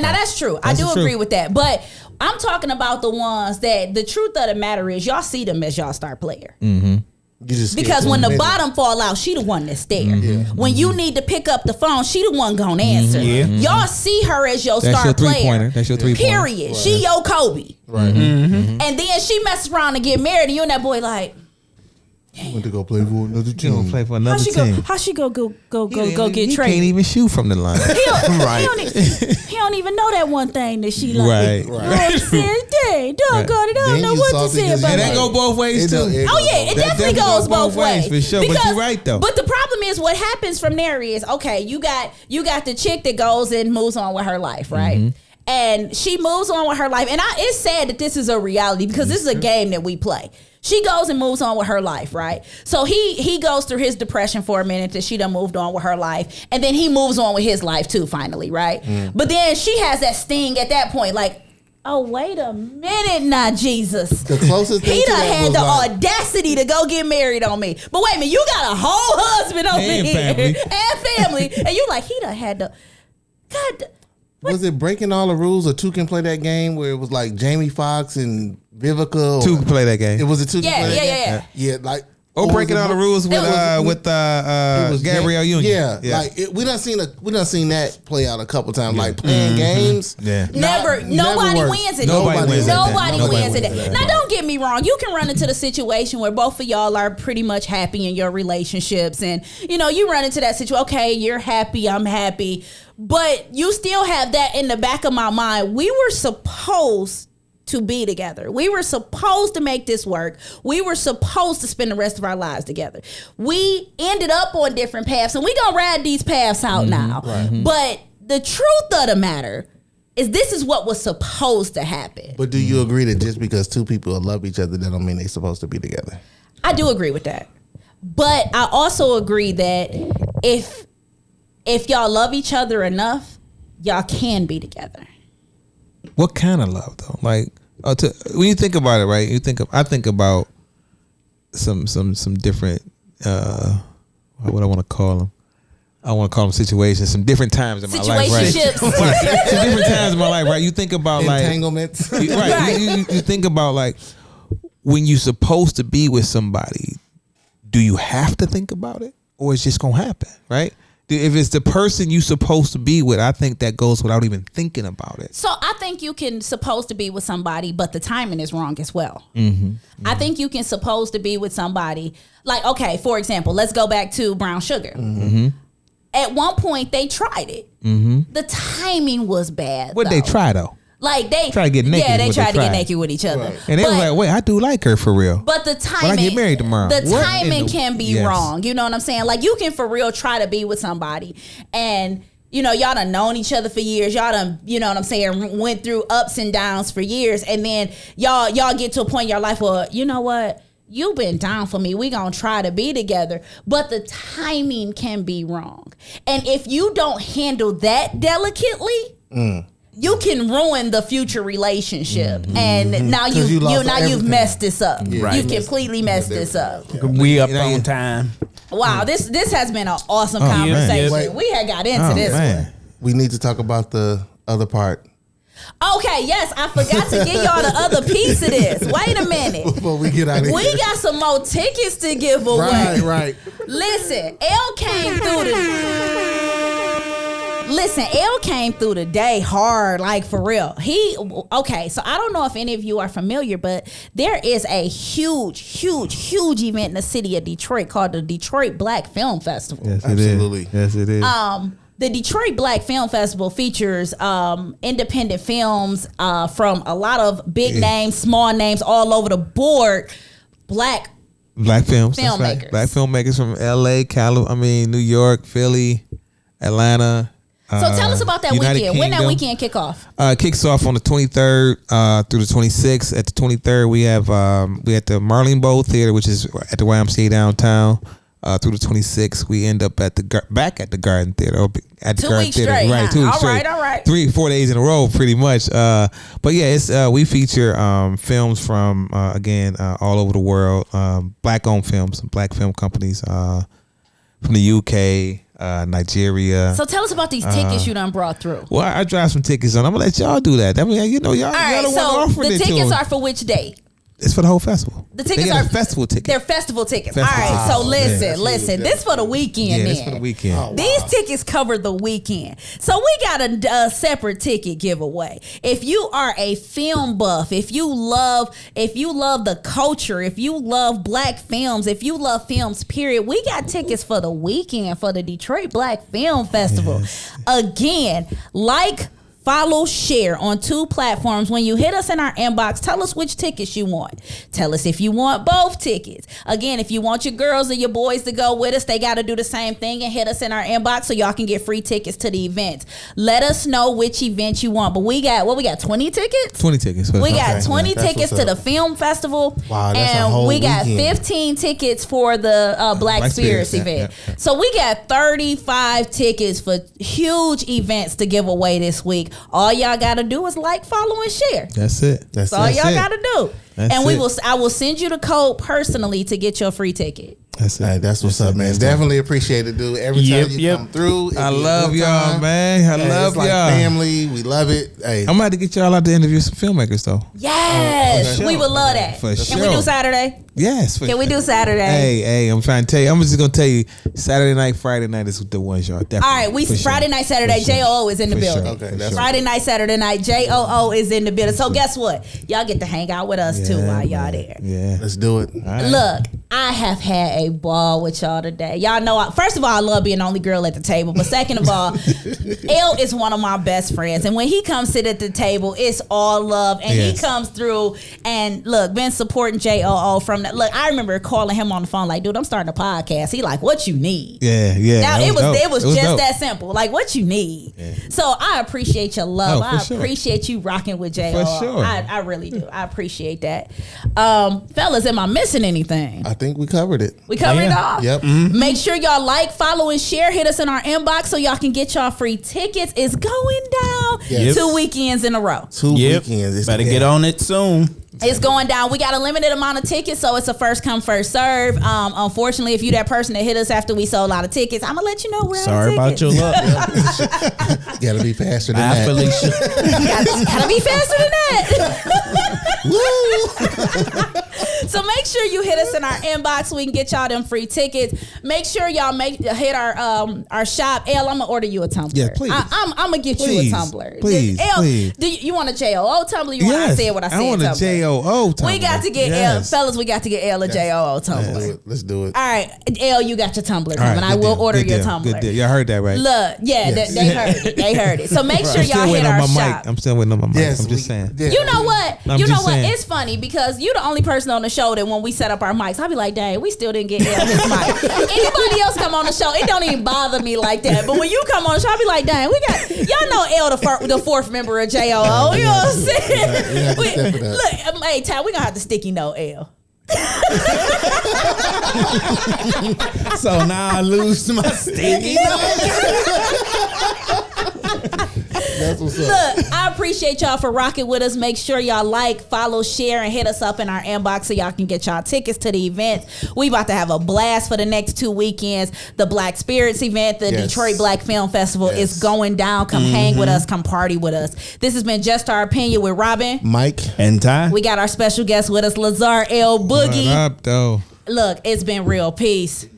A: that's true. I do agree with that. But I'm talking about the ones that the truth of the matter is y'all see them as y'all star player. Because when the bottom fall out, she the one that's there. When you need to pick up the phone, she the one gonna answer. Y'all see her as your star player.
D: That's your 3-pointer.
A: Period. Right. She your Kobe.
C: Right.
A: And then she messes around and get married, and you and that boy like,
C: She went to go play for another
D: She
C: team.
D: gonna play for another
A: How she
D: team.
A: how she go get
D: He
A: traded?
D: can't even shoot from the line.
A: He don't even know that one thing that she like.
D: Right.
A: You know what I'm saying? Dang, doggone it, I don't
C: Then
A: know
C: you
A: what to
C: salty
A: say
C: 'cause
A: about
D: And
C: you
D: that
A: that.
D: go both ways too.
A: Oh yeah, it
D: That
A: definitely goes both ways
D: for sure. But you're right though.
A: But the problem is, what happens from there is, okay, you got the chick that goes and moves on with her life, right?
D: Mm-hmm.
A: And she moves on with her life, and it's sad that this is a reality because this is a game that we play. She goes and moves on with her life, right? So he goes through his depression for a minute that she done moved on with her life, and then he moves on with his life too, finally, right? But then she has that sting at that point, like, oh, wait a minute now, Jesus.
C: The closest thing
A: He
C: to
A: done
C: that
A: had
C: was
A: the
C: like,
A: audacity to go get married on me. But wait a minute, you got a whole husband over
D: And
A: here
D: family.
A: and family, and you like, he done had the, God.
C: was it breaking all the rules or two can play that game where it was like Jamie Foxx and Vivica? Or,
D: Two can play that game.
C: It was a two.
A: Yeah,
C: can play that
A: yeah,
C: game? Yeah, like.
D: Or breaking all the rules with Gabrielle Union.
C: Yeah, like we done seen that play out a couple times. Like playing games.
D: Yeah.
A: Nobody
C: works.
A: wins it.
D: Nobody wins at that.
A: Nobody
D: Nobody
A: wins
D: wins
A: at
D: at
A: that.
D: that.
A: Now, don't get me wrong. You can run into the situation where both of y'all are pretty much happy in your relationships, and you run into that situation. Okay, you're happy, I'm happy, but you still have that in the back of my mind. We were supposed to be together. We were supposed to make this work. We were supposed to spend the rest of our lives together. We ended up on different paths, and we gonna ride these paths out now. But the truth of the matter is, this is what was supposed to happen.
C: But do you agree that just because two people love each other, that don't mean they're supposed to be together?
A: I do agree with that. But I also agree that if y'all love each other enough, y'all can be together.
D: What kind of love though? Like when you think about it, right? I think about some different what I want to call them. I want to call them situations. Some different times in my life, right?
A: Situationships.
D: Some different times in my life, right? You think about like
C: Entanglements.
D: right. You think about like when you're supposed to be with somebody. Do you have to think about it, or it's just gonna happen, right? If it's the person you supposed to be with, I think that goes without even thinking about it.
A: So I think you can supposed to be with somebody, but the timing is wrong as well. I think you can supposed to be with somebody, like, okay, for example, let's go back to Brown Sugar. At one point, they tried it. The timing was bad.
D: What they try though?
A: Like they
D: try to get naked.
A: Yeah, they
D: with
A: tried to
D: they
A: get
D: tried.
A: naked with each other.
C: Right.
D: And they was like, wait, I do like her for real.
A: But the timing,
D: I get married tomorrow.
A: The
D: What
A: timing
D: in the-
A: can be
D: Yes.
A: wrong. You know what I'm saying? Like, you can for real try to be with somebody, and y'all done known each other for years. Y'all done, you know what I'm saying, went through ups and downs for years, and then y'all get to a point in your life where, you know what? You've been down for me. We gonna try to be together, but the timing can be wrong. And if you don't handle that delicately, you can ruin the future relationship. And now
C: 'Cause you lost
A: you've
C: everything.
A: messed this up.
C: Yeah.
A: You've completely messed this up.
B: We up
D: You know,
B: on
D: you-
B: time.
A: Wow, this has been an awesome
D: man.
A: conversation.
C: Wait.
A: We had got into this one.
C: We need to talk about the other part.
A: Okay, yes, I forgot to give y'all the other piece of this. Wait a minute.
C: Before we get out of here.
A: We got some more tickets to give away.
C: Right.
A: Listen, L came through the day hard, like for real. So I don't know if any of you are familiar, but there is a huge event in the city of Detroit called the Detroit Black Film Festival.
D: Yes, it
C: Absolutely.
D: is. Yes, it is.
A: The Detroit Black Film Festival features independent films from a lot of big names, small names, all over the board. Black
D: films. That's
A: filmmakers.
D: right. Black filmmakers from LA, New York, Philly, Atlanta.
A: So tell us about that
D: United
A: weekend. When that
D: Kingdom.
A: weekend kick off?
D: Kicks off on the 23rd through the 26th. At the 23rd, we have we at the Marlene Bowl Theater, which is at the YMCA downtown. Through the 26th, we end up back at the Garden Theater. Or at the
A: 2
D: Garden
A: weeks
D: Theater,
A: straight,
D: right?
A: huh?
D: 2 weeks
A: All
D: straight.
A: right, all right.
D: 3-4 days in a row, pretty much. But yeah, it's we feature films from again all over the world, black-owned films, black film companies from the UK. Nigeria.
A: So tell us about these tickets you done brought through.
D: Well, I drive some tickets on. I'm gonna let y'all do that. I mean, y'all
A: All right,
D: the one
A: so
D: offering
A: the
D: it to
A: tickets
D: them.
A: are for which date?
D: It's for the whole festival.
A: The tickets are
D: festival tickets.
A: They're festival tickets. All right, so listen. This for the weekend.
D: Yeah,
A: then.
D: this for the weekend.
C: Oh, wow.
A: These tickets cover the weekend. So we got a separate ticket giveaway. If you are a film buff, if you love the culture, if you love black films, if you love films, period, we got tickets for the weekend for the Detroit Black Film Festival. Yes. Again, follow, share on 2 platforms. When you hit us in our inbox, tell us which tickets you want. Tell us if you want both tickets. Again, if you want your girls or your boys to go with us, they got to do the same thing and hit us in our inbox so y'all can get free tickets to the event. Let us know which event you want. But we got 20 tickets?
D: 20 tickets.
A: We got 20 tickets to the film festival.
C: Wow, that's a
A: and
C: whole
A: we got
C: weekend.
A: 15 tickets for the Black Spirits event.
D: Yeah.
A: So we got 35 tickets for huge events to give away this week. All y'all gotta do is follow, and share.
D: That's it.
A: That's all y'all gotta do.
D: That's
A: and
D: it.
A: I will send you the code personally to get your free ticket.
D: That's it.
C: Hey, that's what's up, man. Definitely appreciate it, dude. Every time you come through,
D: I love y'all, man. I love
C: it's
D: y'all.
C: Like family, we love it. Hey,
D: I'm about to get y'all out to interview some filmmakers, though.
A: Yes, we would love that.
D: For
A: Can we do Saturday?
D: Yes.
A: Can we do Saturday?
D: Hey, I'm trying to tell you. I'm just gonna tell you. Saturday night, Friday night is the ones y'all. Definitely.
A: All right, Friday night, Saturday. JOO is in the building.
C: Okay, that's
A: Friday night, Saturday night. JOO is in the building. So guess what? Y'all get to hang out with us too while y'all there.
D: Yeah.
C: Let's do it.
D: Right.
A: Look, I have had a ball with y'all today. Y'all know, first of all, I love being the only girl at the table. But second of all, L is one of my best friends. And when he comes sit at the table, it's all love. And he comes through and look, been supporting JOO from that. Look, I remember calling him on the phone like, dude, I'm starting a podcast. He like, what you need?
D: Yeah.
A: Now it was just
D: dope.
A: that simple. Like, what you need? Yeah. So I appreciate your love. I appreciate you rocking with JOO.
D: For sure.
A: I really do. I appreciate that. Fellas, am I missing anything?
C: I think we covered it.
A: We covered it all?
C: Yep.
A: Mm-hmm. Make sure y'all follow, and share. Hit us in our inbox so y'all can get y'all free tickets. It's going down 2 weekends in a row.
C: 2 weekends.
B: Better get on it soon.
A: It's going down. We got a limited amount of tickets, so it's a first come, first serve. Unfortunately, if you that person that hit us after we sold a lot of tickets, I'm gonna let you know we're
B: Sorry
A: out of
B: about your luck.
C: Gotta be faster than that.
B: Felicia.
A: gotta be faster than that. So make sure you hit us in our inbox so we can get y'all them free tickets. Make sure y'all hit our shop. L, I'm gonna order you a tumbler.
D: Yeah, please.
A: I'm gonna get you a tumbler.
D: Please,
A: L,
D: please.
A: Do you want a JOO tumbler? You want I said what I said?
D: I want a JOO tumbler.
A: We got to get L, fellas. We got to get L a JOO tumbler.
C: Let's do it.
A: All right, L, you got your tumbler coming. I will order your tumbler.
D: Good deal. Y'all heard that, right?
A: Look, they heard it. They heard it. So make sure y'all hit our shop.
D: I'm still waiting on my mic.
C: Yes,
D: I'm just saying.
A: You know what?
D: I'm just saying.
A: It's funny because you're the only person on the show that when we set up our mics, I'll be like, dang, we still didn't get L his mic. Anybody else come on the show, it don't even bother me like that. But when you come on the show, I'll be like, dang, y'all know L the fourth member of JOO. You know what I'm saying? Look, hey, Ty, we're gonna have to sticky note L.
B: So now I lose my sticky.
C: That's what's up.
A: Look, I appreciate y'all for rocking with us. Make sure y'all follow, share, and hit us up in our inbox so y'all can get y'all tickets to the event. We about to have a blast for the next 2 weekends. The Black Spirits event, the Detroit Black Film Festival is going down. Come hang with us. Come party with us. This has been Just Our Opinion with Robin,
C: Mike,
B: and Ty.
A: We got our special guest with us, Lazar L. Boogie.
D: What up, though?
A: Look, it's been real. Peace.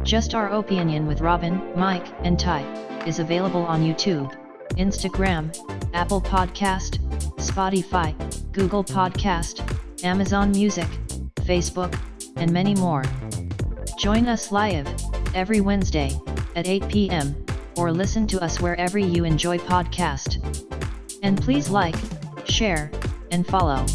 F: Just Our Opinion with Robin, Mike, and Ty is available on YouTube, Instagram, Apple Podcast, Spotify, Google Podcast, Amazon Music, Facebook, and many more. Join us live every Wednesday at 8 p.m. or listen to us wherever you enjoy podcast. And please like, share, and follow.